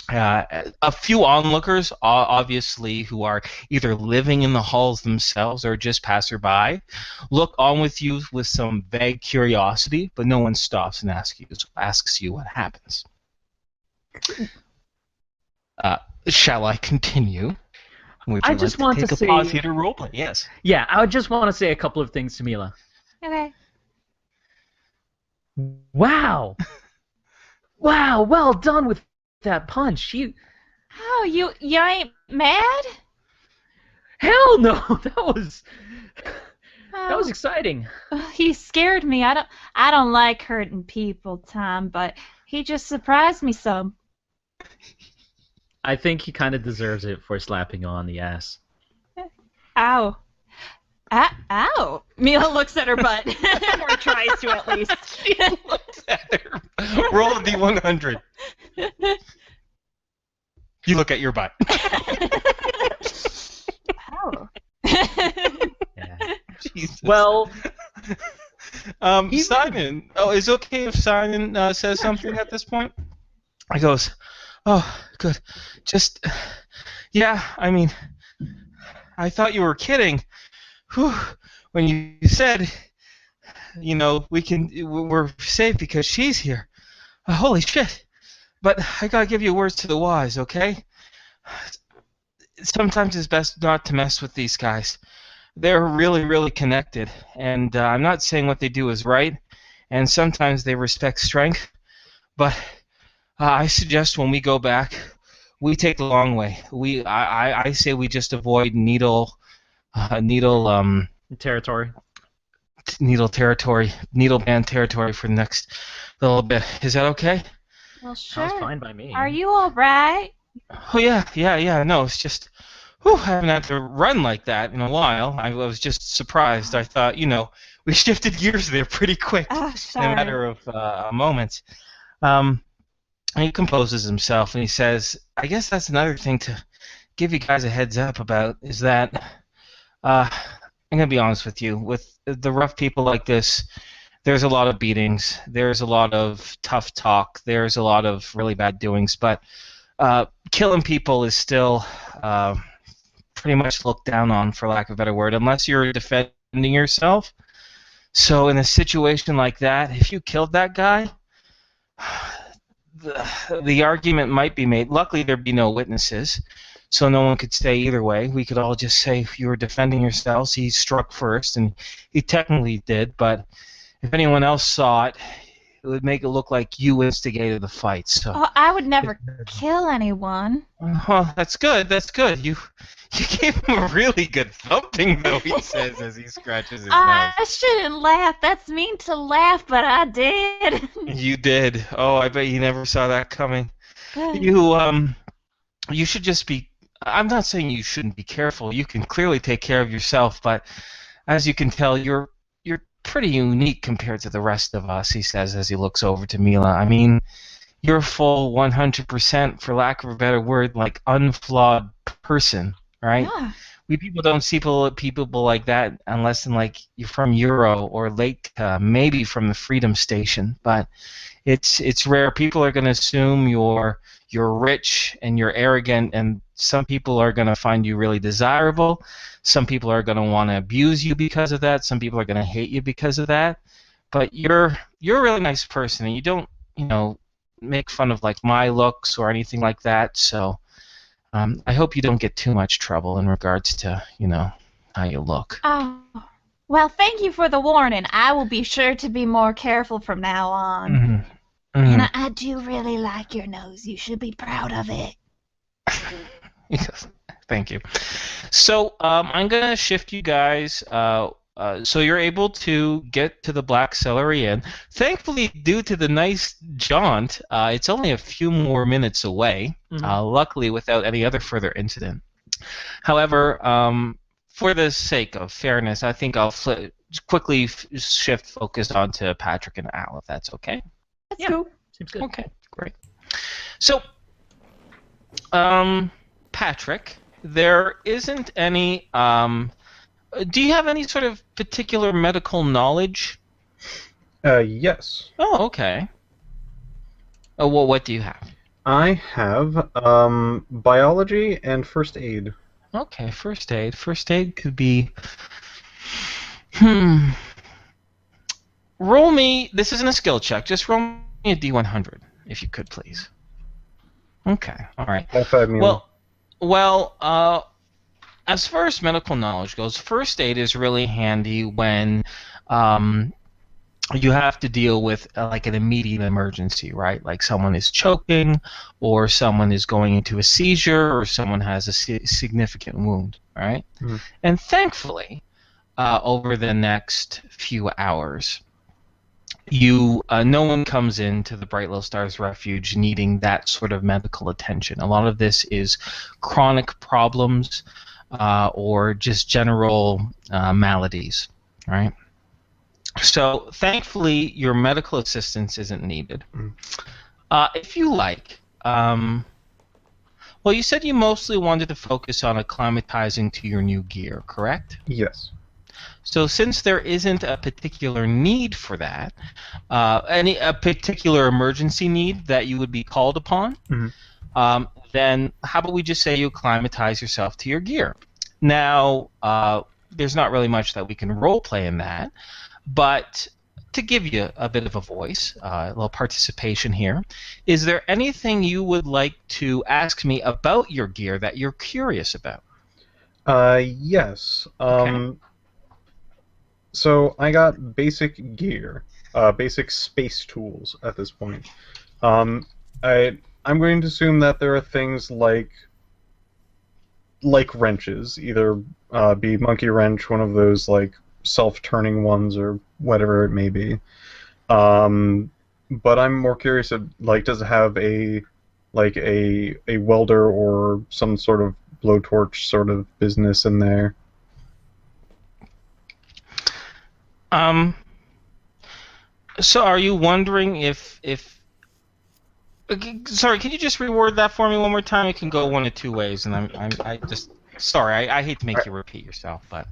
A few onlookers, obviously, who are either living in the halls themselves or just passerby, look on with you with some vague curiosity, but no one stops and asks you what happens. Shall I continue? Would I you just like want to to take a pause say- here to roleplay? Yes. Yeah, I just want to say a couple of things to Mila. Okay. Wow. Wow, well done with that punch. Oh, you ain't mad? Hell no. That Oh, was exciting. he scared me. I don't like hurting people, Tom, but he just surprised me some. I think he kind of deserves it for slapping you on the ass. Ow. Ow. Mila looks at her butt. Or tries to, at least. She looks at her. Roll a d100. You look at your butt. Ow. Yeah. Jesus. Well, Simon. Oh, is it okay if Simon says something at this point? He goes, "Oh, good. Just, yeah. I mean, I thought you were kidding. Whew. When you said, you know, we're safe because she's here. Holy shit! But I gotta give you words to the wise, okay? Sometimes it's best not to mess with these guys. They're really, really connected, and I'm not saying what they do is right, and sometimes they respect strength, but I suggest when we go back, we take the long way. I say we just avoid needle territory. band territory for the next little bit. Is that okay? Well, Sounds sure. fine by me. Are you all right? Oh yeah. No, it's just, I haven't had to run like that in a while. I was just surprised. I thought, we shifted gears there pretty quick Oh, in a sorry. matter of a moment. And he composes himself and he says, "I guess that's another thing to give you guys a heads up about is that I'm gonna be honest with you. With the rough people like this, there's a lot of beatings. There's a lot of tough talk. There's a lot of really bad doings. But killing people is still pretty much looked down on, for lack of a better word, unless you're defending yourself. So in a situation like that, if you killed that guy, the argument might be made. Luckily, there'd be no witnesses, so no one could say either way. We could all just say if you were defending yourselves, he struck first, and he technically did, but if anyone else saw it, it would make it look like you instigated the fight. So, Oh, I would never kill anyone. well, that's good. You gave him a really good thumping, though. He says as he scratches his nose. I shouldn't laugh. That's mean to laugh, but I did. You did. Oh, I bet you never saw that coming. You should just be. I'm not saying you shouldn't be careful. You can clearly take care of yourself, but as you can tell, you're pretty unique compared to the rest of us, he says as he looks over to Mila. I mean, you're a full 100%, for lack of a better word, like unflawed person, right? Yeah. we people don't see people like that unless like you're from Euro or late, maybe from the Freedom Station. But it's rare. People are going to assume you're rich and you're arrogant, and some people are going to find you really desirable. Some people are going to want to abuse you because of that. Some people are going to hate you because of that. But you're a really nice person, and you don't make fun of like my looks or anything like that. So I hope you don't get too much trouble in regards to how you look. Oh, well, thank you for the warning. I will be sure to be more careful from now on. Mm-hmm. And I do really like your nose. You should be proud of it. Yes, thank you. So I'm gonna shift you guys. So you're able to get to the Black Celery Inn. Thankfully, due to the nice jaunt, it's only a few more minutes away. Luckily, without any other further incident. However, for the sake of fairness, I think I'll quickly shift focus onto Patrick and Al, if that's okay. That's cool. Seems good. Okay, great. So, Patrick, there isn't any. Do you have any sort of particular medical knowledge? Yes. Oh, okay. Oh, well, what do you have? I have biology and first aid. Okay, first aid. First aid could be. Roll me. This isn't a skill check. Just roll me a D100, if you could, please. Okay. All right. High five me. Well. As far as medical knowledge goes, first aid is really handy when you have to deal with like an immediate emergency, right? Like someone is choking, or someone is going into a seizure, or someone has a significant wound, right? Mhm. And thankfully, over the next few hours, no one comes into the Bright Little Stars Refuge needing that sort of medical attention. A lot of this is chronic problems. Or just general maladies, right? So thankfully, your medical assistance isn't needed. If you like, well, you said you mostly wanted to focus on acclimatizing to your new gear, correct? Yes. So since there isn't a particular need for that, a particular emergency need that you would be called upon, then how about we just say you acclimatize yourself to your gear? Now, there's not really much that we can role play in that, but to give you a bit of a voice, a little participation here, is there anything you would like to ask me about your gear that you're curious about? Yes. Okay. So I got basic gear, basic space tools at this point. I'm going to assume that there are things like wrenches, either be monkey wrench, one of those like self-turning ones, or whatever it may be. But I'm more curious of does it have a welder or some sort of blowtorch sort of business in there? So are you wondering if sorry, can you just reword that for me one more time? It can go one of two ways, and I just sorry, I hate to make you repeat yourself, but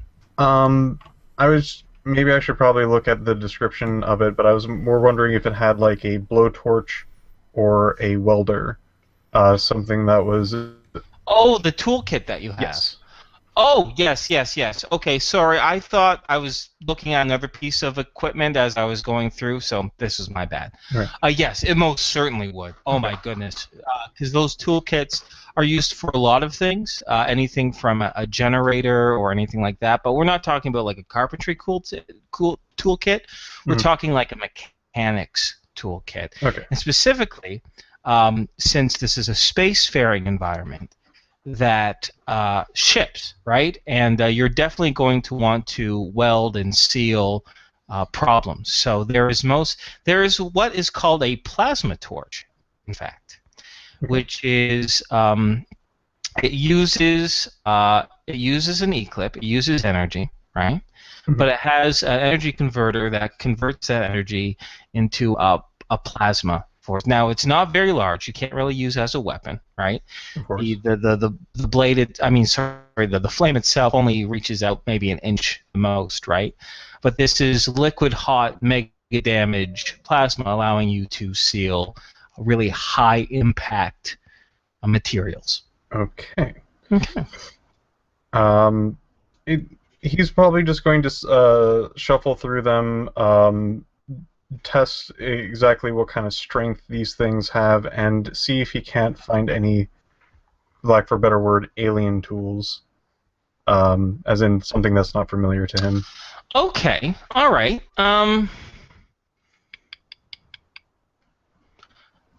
maybe I should probably look at the description of it, but I was more wondering if it had like a blowtorch or a welder, something that was. Oh, the toolkit that you have. Yes. Oh, yes. Okay, sorry. I thought I was looking at another piece of equipment as I was going through, so this is my bad. Right. Yes, it most certainly would. Oh, my goodness. Because those toolkits are used for a lot of things, anything from a generator or anything like that, but we're not talking about like a carpentry toolkit. We're talking like a mechanics toolkit. Okay. And specifically, since this is a spacefaring environment, that ships, right? And you're definitely going to want to weld and seal problems. So there is what is called a plasma torch, in fact, which is it uses an eclipse, it uses energy, right? But it has an energy converter that converts that energy into a plasma forth. Now, it's not very large. You can't really use it as a weapon, right? Of course. The bladed, the flame itself only reaches out maybe an inch the most, right? But this is liquid hot mega damage plasma, allowing you to seal really high impact materials. Okay. Okay. He's probably just going to shuffle through them, test exactly what kind of strength these things have, and see if he can't find any, lack for a better word, alien tools. As in something that's not familiar to him. Okay. All right.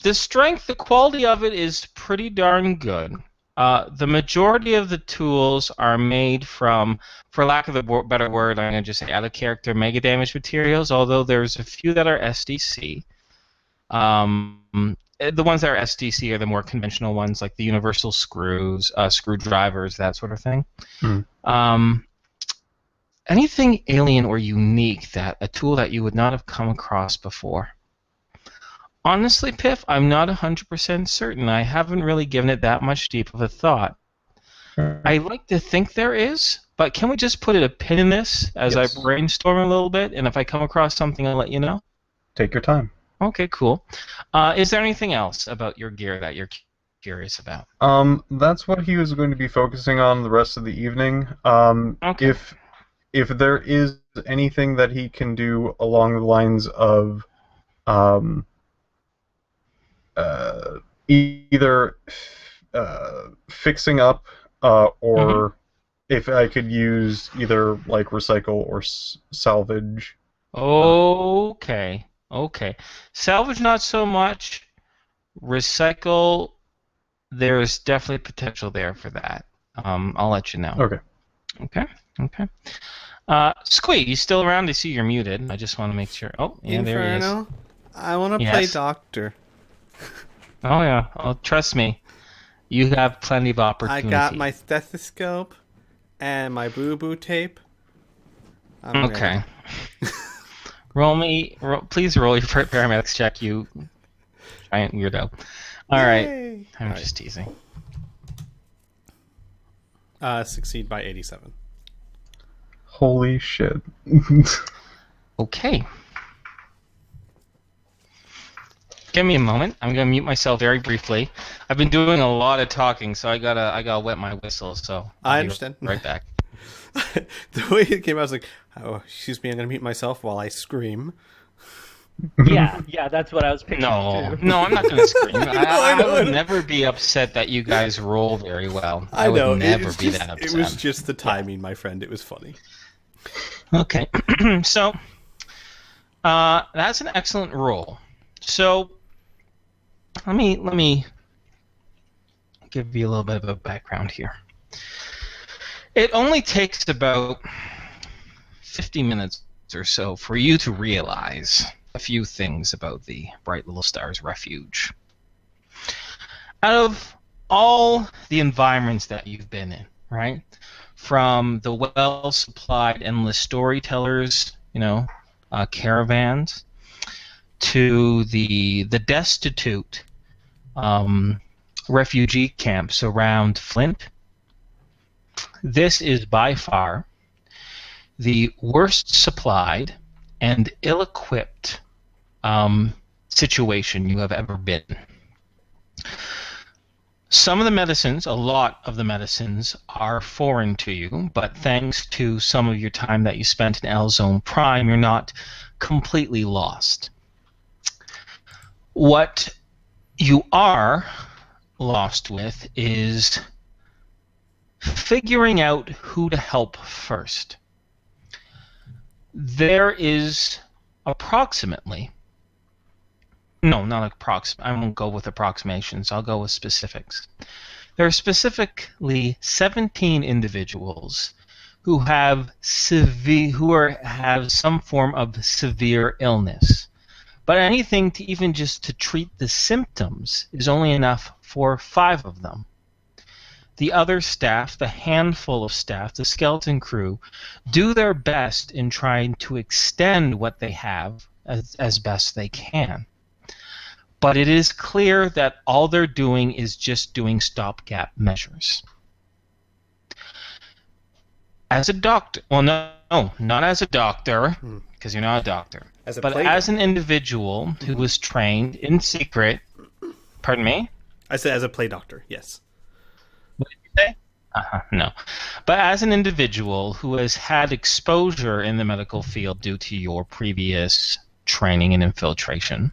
The strength, the quality of it is pretty darn good. The majority of the tools are made from, for lack of a better word, I'm going to just say out-of-character mega damage materials, although there's a few that are SDC. The ones that are SDC are the more conventional ones, like the universal screws, screwdrivers, that sort of thing. Anything alien or unique, that a tool that you would not have come across before? Honestly, Piff, I'm not 100% certain. I haven't really given it that much deep of a thought. I like to think there is, but can we just put a pin in this as Yes. I brainstorm a little bit, and if I come across something, I'll let you know? Take your time. Okay, cool. Is there anything else about your gear that you're curious about? That's what he was going to be focusing on the rest of the evening. Okay. If there is anything that he can do along the lines of, either fixing up, or if I could use either like recycle or salvage. Okay. Salvage, not so much. Recycle, there's definitely potential there for that. I'll let you know. Okay. Okay. Squee, you still around? I see you're muted. I just want to make sure. Oh, yeah, there he is. Inferno, I want to Yes. play doctor. Oh, yeah. Oh, trust me. You have plenty of I opportunity. got my stethoscope and my boo-boo tape. I'm Okay. ready. Please roll your paramedics check, you giant weirdo. All right. Yay! I'm All just teasing. right. Succeed by 87. Holy shit. Okay. Give me a moment. I'm gonna mute myself very briefly. I've been doing a lot of talking, so I gotta wet my whistle. So I I'll be understand. Right back. The way it came out, I was like, "Oh, excuse me, I'm gonna mute myself while I scream." Yeah, that's what I was picturing No, too. no, I'm not gonna scream. I I would never be upset that you guys roll very well. I know. would never it's be just, that upset. It was just the timing, my friend. It was funny. Okay, so that's an excellent roll. So let me give you a little bit of a background here. It only takes about 50 minutes or so for you to realize a few things about the Bright Little Stars Refuge. Out of all the environments that you've been in, right? From the well-supplied endless storytellers, caravans, to the destitute refugee camps around Flint, this is by far the worst supplied and ill-equipped situation you have ever been. Some of the medicines, a lot of the medicines, are foreign to you, but thanks to some of your time that you spent in L Zone Prime, you're not completely lost. What you are lost with is figuring out who to help first. There is approximately, no, not approximate, I won't go with approximations, I'll go with specifics. There are specifically 17 individuals who have have some form of severe illness. But anything to even just to treat the symptoms is only enough for 5 of them. The other staff, the handful of staff, the skeleton crew, do their best in trying to extend what they have as best they can. But it is clear that all they're doing is just doing stopgap measures. As a doctor, well, no, not as a doctor, because you're not a doctor, but as an individual who was trained in secret. Pardon me? I said as a play doctor, yes. What did you say? No. But as an individual who has had exposure in the medical field due to your previous training and infiltration,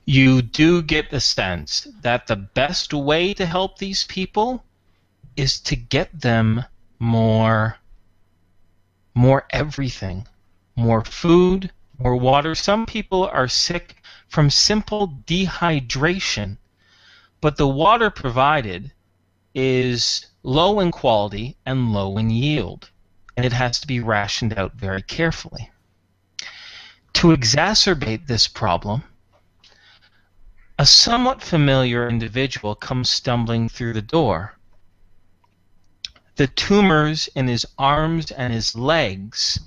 you do get the sense that the best way to help these people is to get them more everything. More food, more water. Some people are sick from simple dehydration, but the water provided is low in quality and low in yield, and it has to be rationed out very carefully. To exacerbate this problem, a somewhat familiar individual comes stumbling through the door. The tumors in his arms and his legs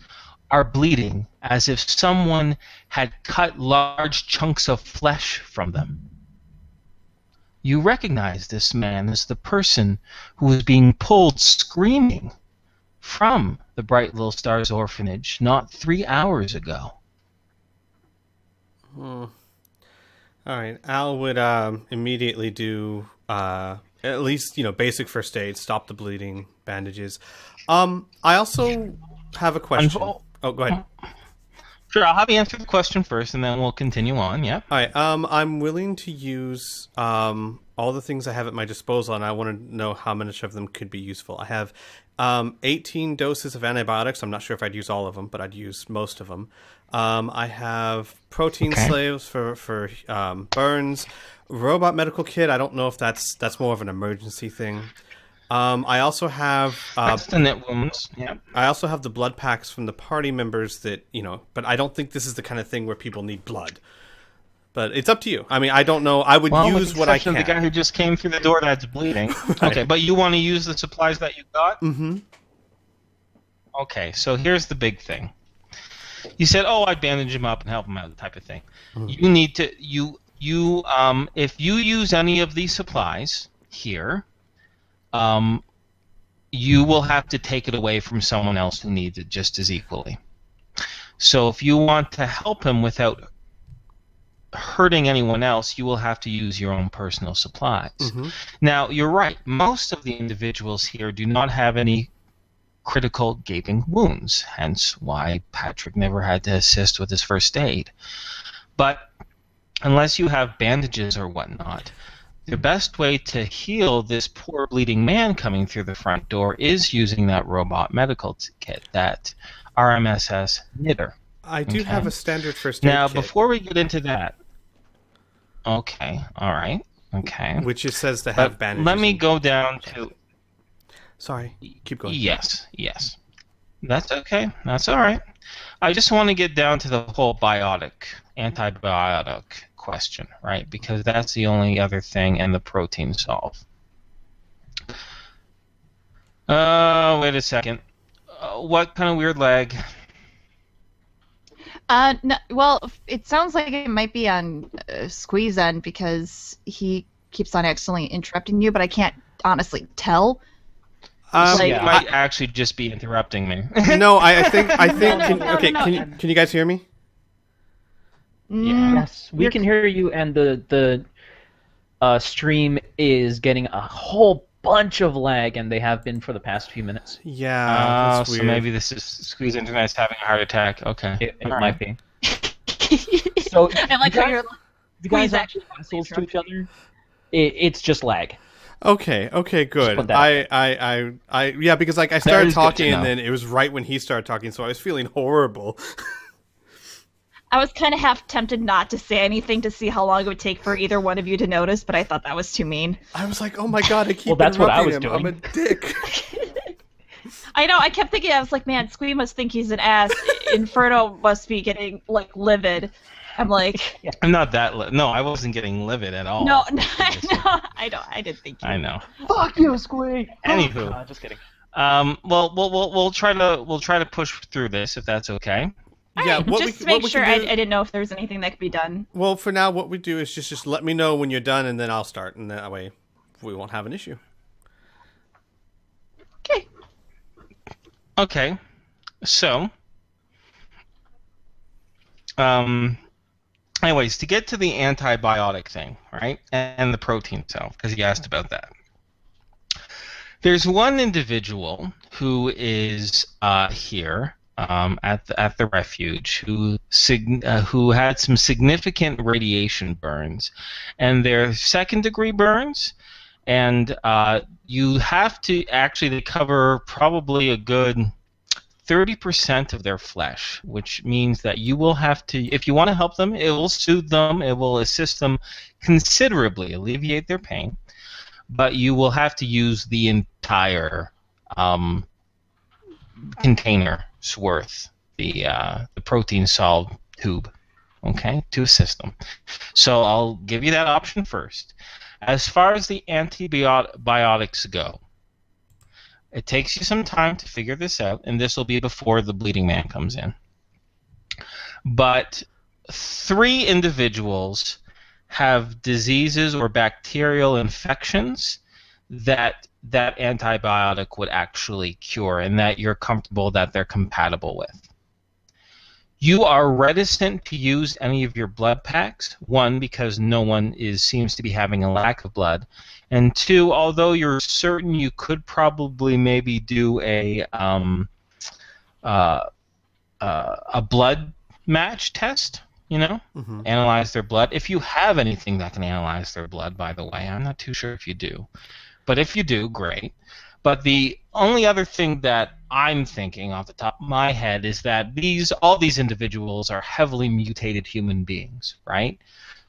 are bleeding as if someone had cut large chunks of flesh from them. You recognize this man as the person who was being pulled screaming from the Bright Little Stars orphanage not 3 hours ago. All right, Al would immediately do at least basic first aid, stop the bleeding, bandages. I also have a question. Oh, go ahead. Sure, I'll have you answer the question first, and then we'll continue on. Yeah. All right. I'm willing to use all the things I have at my disposal, and I want to know how much of them could be useful. I have 18 doses of antibiotics. I'm not sure if I'd use all of them, but I'd use most of them. I have protein slaves for burns. Robot medical kit. I don't know if that's more of an emergency thing. I also have that's the knit wounds. Yeah. I also have the blood packs from the party members that but I don't think this is the kind of thing where people need blood. But it's up to you. I mean, I don't know. I would use what I can. The guy who just came through the door that's bleeding. Okay, but you want to use the supplies that you got? Mm-hmm. Okay, so here's the big thing. You said, "Oh, I'd bandage him up and help him out," type of thing. Mm-hmm. You need to if you use any of these supplies here, you will have to take it away from someone else who needs it just as equally. So if you want to help him without hurting anyone else, you will have to use your own personal supplies. Mm-hmm. Now, you're right. Most of the individuals here do not have any critical gaping wounds, hence why Patrick never had to assist with his first aid. But unless you have bandages or whatnot, the best way to heal this poor bleeding man coming through the front door is using that robot medical kit, that RMSS knitter. I do have a standard first aid now, kit. before we get into that, okay, all right, okay. Which it says to have bandages. Let me go down to... Sorry, keep going. Yes. That's okay. That's all right. I just want to get down to the whole antibiotic question, right? Because that's the only other thing and the protein solve. Wait a second. What kind of weird lag? No, well, it sounds like it might be on Squee's end because he keeps on accidentally interrupting you, but I can't honestly tell. He might actually just be interrupting me. No, I think. Can you guys hear me? Yes, we can hear you, and the stream is getting a whole bunch of lag, and they have been for the past few minutes. Yeah, that's weird. So maybe this is Squeeze Internet's having a heart attack. Okay, it might be. So I like how you're you guys actually assholes to each other. It's just lag. Okay, good. Yeah, because I started talking and then it was right when he started talking, so I was feeling horrible. I was kind of half tempted not to say anything to see how long it would take for either one of you to notice, but I thought that was too mean. I was like, oh my god, I keep well, that's what I was him. doing. I'm a dick. I know, I kept thinking, I was like, man, Squee must think he's an ass. Inferno must be getting, livid. I'm like... I'm not that No, I wasn't getting livid at all. No, I didn't think you. I know. Fuck you, Squee! Anywho. Just kidding. We'll try to push through this, if that's okay. Yeah, Alright, what just we, to what make we sure. can I do, didn't know if there was anything that could be done. well, for now, what we do is just let me know when you're done, and then I'll start, and that way we won't have an issue. Okay. Okay. So, anyways, to get to the antibiotic thing, right, and the protein cell, because you asked about that. There's one individual who is here at the refuge who had some significant radiation burns, and they're second-degree burns, and you have to actually cover probably a good 30% of their flesh, which means that you will have to, if you want to help them, it will soothe them, it will assist them considerably, alleviate their pain, but you will have to use the entire container's worth, the protein solved tube, okay, to assist them. So I'll give you that option first. As far as the antibiotics go, it takes you some time to figure this out, and this will be before the bleeding man comes in. But 3 individuals have diseases or bacterial infections that antibiotic would actually cure, and that you're comfortable that they're compatible with. You are reticent to use any of your blood packs. 1, because no one seems to be having a lack of blood, and 2, although you're certain you could probably maybe do a blood match test, analyze their blood. If you have anything that can analyze their blood, by the way, I'm not too sure if you do, but if you do, great. But the only other thing that I'm thinking off the top of my head is that all these individuals are heavily mutated human beings, right?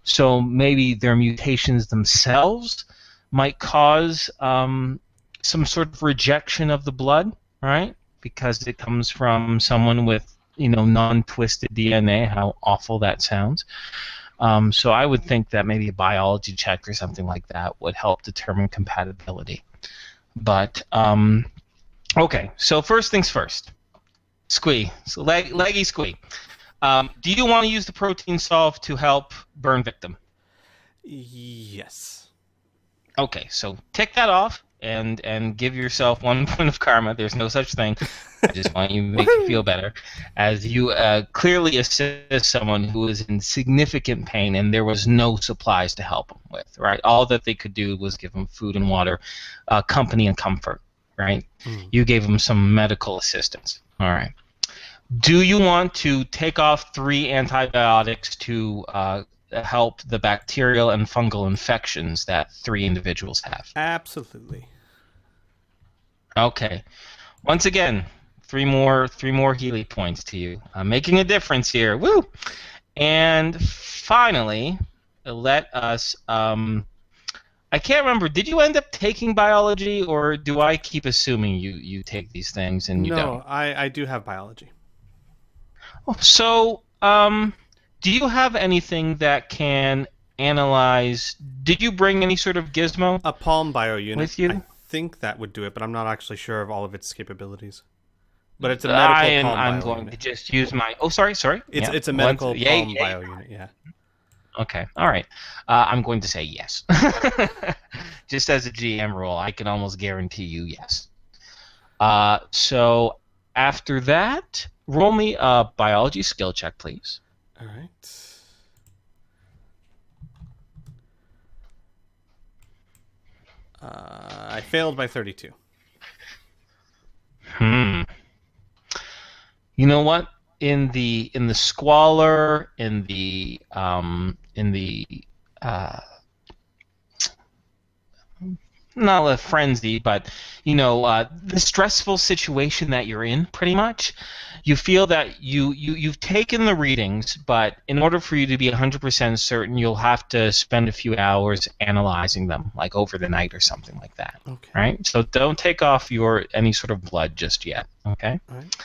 So maybe their mutations themselves might cause some sort of rejection of the blood, right? Because it comes from someone with, non-twisted DNA, how awful that sounds. So I would think that maybe a biology check or something like that would help determine compatibility. But, okay, so first things first. Squee, so leggy Squee. Do you want to use the protein solve to help burn victim? Yes. Okay, so tick that off and give yourself 1 point of karma. There's no such thing. I just want you to make you feel better, as you clearly assist someone who is in significant pain and there was no supplies to help them with, right? All that they could do was give them food and water, company and comfort, right? You gave them some medical assistance. All right. Do you want to take off 3 antibiotics to help the bacterial and fungal infections that 3 individuals have? Absolutely. Okay. Once again, 3 more Healy points to you. I'm making a difference here. Woo! And finally, let us. I can't remember. Did you end up taking biology, or do I keep assuming you take these things and you don't? No, I do have biology. So, do you have anything that can analyze? Did you bring any sort of gizmo? A palm bio unit. With you? I think that would do it, but I'm not actually sure of all of its capabilities. But it's a medical palm I'm bio going unit. to just use my. Oh, sorry. It's a medical palm bio unit. Yeah. Okay. All right. I'm going to say yes. Just as a GM rule, I can almost guarantee you yes. So after that, roll me a biology skill check, please. All right. I failed by 32. You know what? In the squalor, in the not a frenzy, but the stressful situation that you're in, pretty much, you feel that you've taken the readings, but in order for you to be 100% certain, you'll have to spend a few hours analyzing them, like over the night or something like that. Okay. Right? So don't take off any sort of blood just yet. Okay. All right.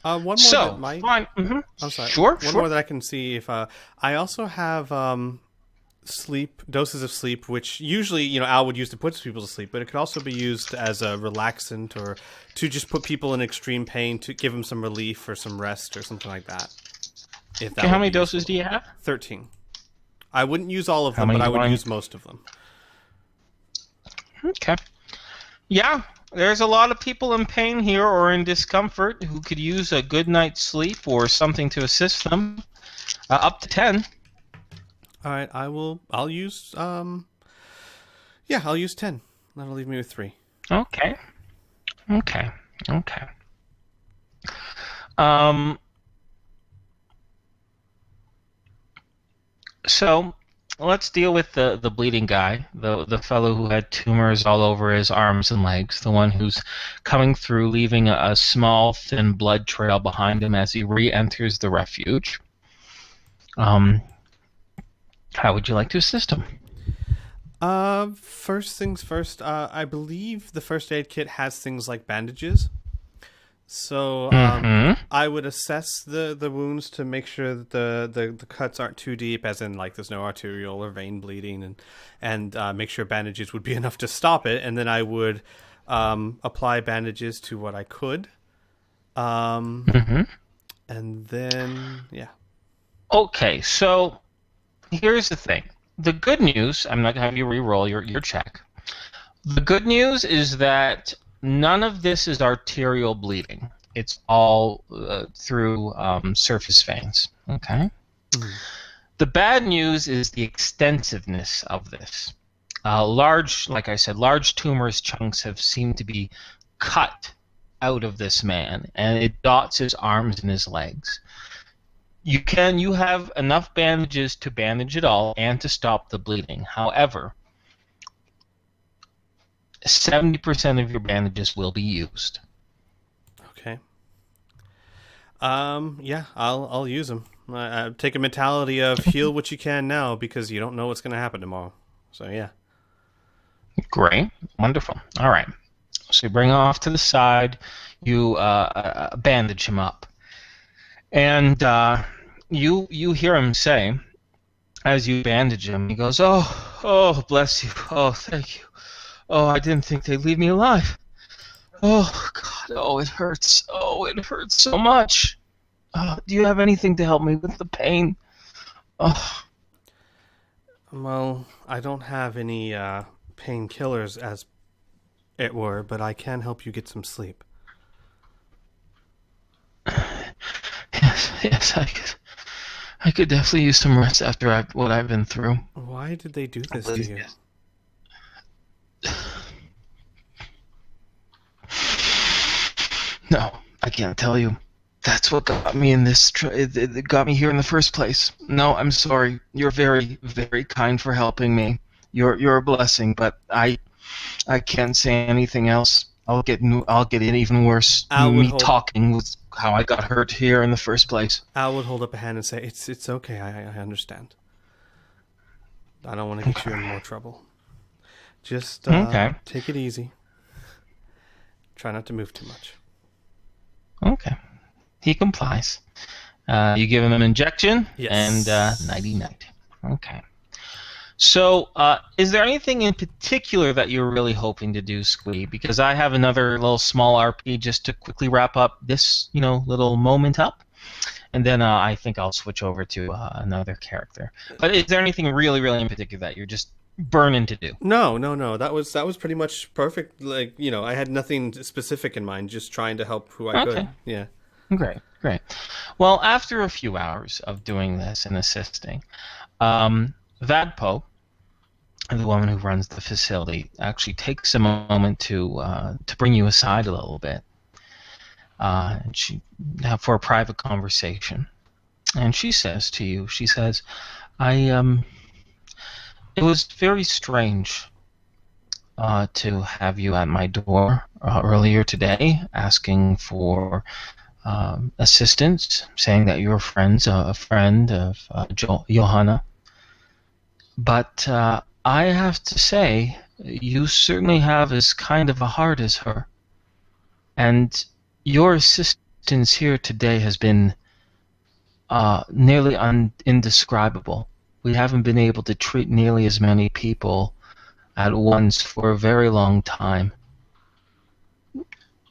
One more So that might. fine. Mm-hmm. I'm sorry. Sure. One more that I can see if I also have sleep doses of sleep, which usually Al would use to put people to sleep, but it could also be used as a relaxant or to just put people in extreme pain to give them some relief or some rest or something like that. If that Okay, how would many be doses useful. do you have? 13. I wouldn't use all of How them, but many I do would I- use most of them. Okay. Yeah, there's a lot of people in pain here or in discomfort who could use a good night's sleep or something to assist them. Up to 10. All right, I'll use I'll use 10. That'll leave me with 3. Okay. Um. So let's deal with the bleeding guy, the fellow who had tumors all over his arms and legs, the one who's coming through, leaving a small, thin blood trail behind him as he re-enters the refuge. How would you like to assist him? First things first. I believe the first aid kit has things like bandages. So I would assess the wounds to make sure that the cuts aren't too deep, as in like there's no arterial or vein bleeding, and make sure bandages would be enough to stop it. And then I would apply bandages to what I could. And then Okay, so here's the thing. The good news, I'm not going to have you re-roll your check. The good news is that none of this is arterial bleeding. It's all through surface veins. Okay? The bad news is the extensiveness of this. Like I said, large tumorous chunks have seemed to be cut out of this man, and it dots his arms and his legs. You have enough bandages to bandage it all and to stop the bleeding. However, 70% of your bandages will be used. Okay. I'll use them. I take a mentality of heal what you can now because you don't know what's going to happen tomorrow. So yeah. Great, wonderful. All right. So you bring him off to the side. You bandage him up, and you hear him say, as you bandage him, he goes, "Oh, bless you. Oh, thank you. Oh, I didn't think they'd leave me alive. Oh, God. Oh, it hurts. Oh, it hurts so much. Do you have anything to help me with the pain?" Oh. Well, I don't have any painkillers, as it were, but I can help you get some sleep. Yes, I could definitely use some rest after what I've been through. Why did they do this to you? No, I can't tell you. That's what got me in this. It got me here in the first place. No, I'm sorry. You're very, very kind for helping me. You're a blessing, but I can't say anything else. I'll get it even worse. Talking was how I got hurt here in the first place. Al would hold up a hand and say, "It's okay. I understand. I don't want to get you in more trouble. Just take it easy. Try not to move too much." Okay. He complies. You give him an injection, yes. And nighty-night. Okay. So, is there anything in particular that you're really hoping to do, Squee? Because I have another little small RP just to quickly wrap up this, little moment up, and then I think I'll switch over to another character. But is there anything really, really in particular that you're just burning to do? No. That was pretty much perfect. Like, I had nothing specific in mind, just trying to help who I could. Yeah. Great. Well, after a few hours of doing this and assisting, Vadpo, the woman who runs the facility, actually takes a moment to bring you aside a little bit, and for a private conversation. And she says to you, it was very strange to have you at my door earlier today, asking for assistance, saying that you're a friend of Johanna. But I have to say, you certainly have as kind of a heart as her. And your assistance here today has been nearly indescribable, we haven't been able to treat nearly as many people at once for a very long time.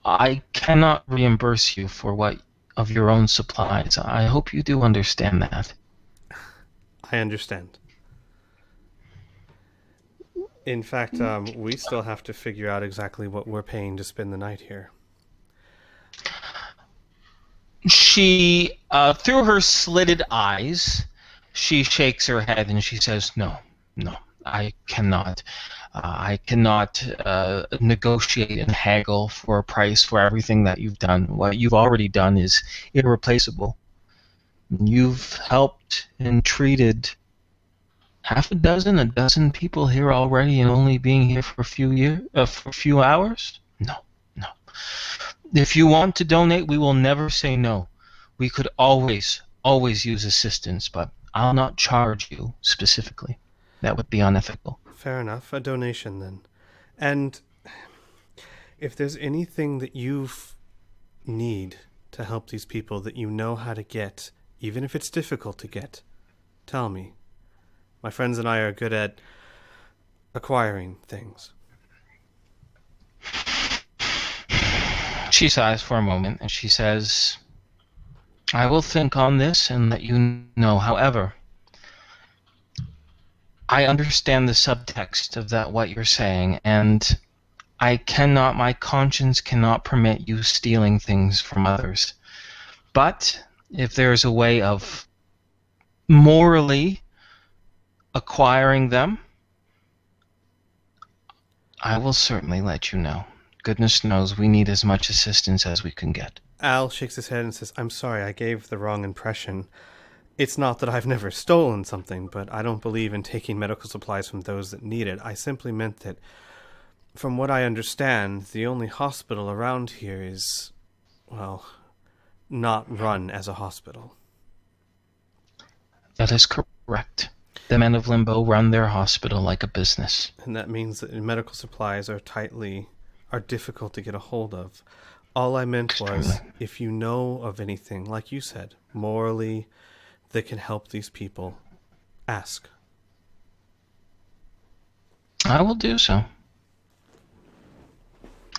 I cannot reimburse you for what of your own supplies. I hope you do understand that. I understand. In fact, we still have to figure out exactly what we're paying to spend the night here. She, through her slitted eyes, she shakes her head and she says, no, I cannot. I cannot negotiate and haggle for a price for everything that you've done. What you've already done is irreplaceable. You've helped and treated a dozen people here already, and only being here for a few hours? No. If you want to donate, we will never say no. We could always use assistance, but I'll not charge you specifically. That would be unethical. Fair enough. A donation, then. And if there's anything that you need to help these people that you know how to get, even if it's difficult to get, tell me. My friends and I are good at acquiring things. She sighs for a moment and she says, I will think on this and let you know. However, I understand the subtext of what you're saying, and my conscience cannot permit you stealing things from others. But if there's a way of morally acquiring them, I will certainly let you know. Goodness knows we need as much assistance as we can get. Al shakes his head and says, I'm sorry, I gave the wrong impression. It's not that I've never stolen something, but I don't believe in taking medical supplies from those that need it. I simply meant that, from what I understand, the only hospital around here is, well, not run as a hospital. That is correct. The men of Limbo run their hospital like a business. And that means that medical supplies are difficult to get a hold of. All I meant was, if you know of anything, like you said, morally, that can help these people, ask. I will do so.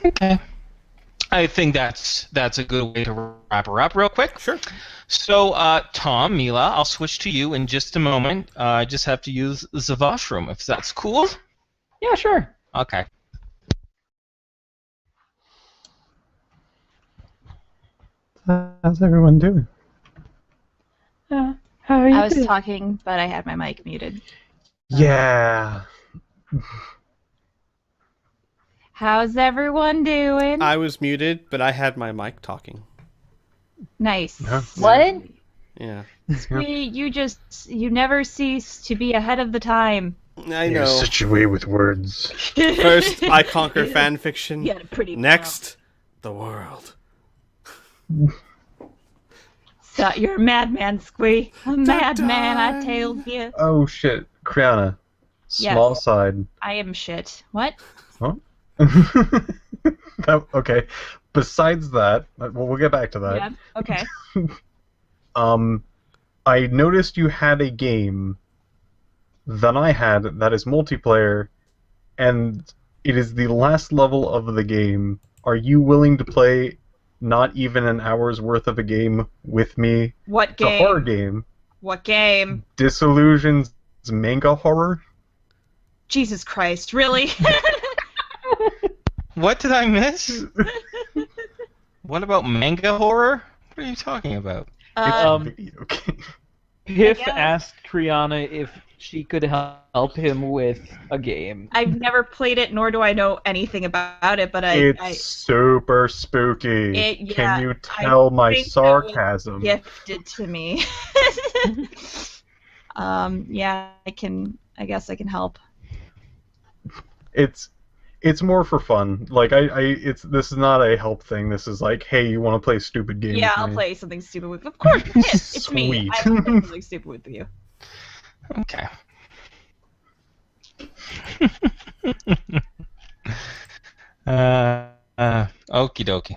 Okay. I think that's a good way to wrap her up real quick. Sure. So, Tom, Mila, I'll switch to you in just a moment. I just have to use the washroom, if that's cool. Yeah, sure. Okay. How's everyone doing? How are you I was doing? talking, but I had my mic muted. Yeah. How's everyone doing? I was muted, but I had my mic talking. Nice. Yeah. What? Yeah. You never cease to be ahead of the time. I You're know. such a way with words. First, I conquer fan fiction. You had a pretty Next, the world. So you're a madman, Squee. A madman, I Da-da. tell you. Oh shit, Criana. Small Yes. side. I am shit. What? Okay. Besides that, we'll get back to that. Yeah. Okay. I noticed you had a game that I had that is multiplayer, and it is the last level of the game. Are you willing to play not even an hour's worth of a game with me? What It's a game? horror game. What game? Disillusion's manga horror. Jesus Christ! Really? What did I miss? What about manga horror? What are you talking about? It's a Um, video game. Piff guess. asked Criana if she could help him with a game. I've never played it, nor do I know anything about it. But It's super spooky. Yeah, Can you tell my think that was sarcasm? gifted to me. Yeah, I guess I can help. It's more for fun. Like this is not a help thing. This is like, hey, you want to play a stupid game? Yeah, with I'll me? play something stupid with. Of course, it's me. Sweet. I will play something stupid with you. Okay. Okie dokie.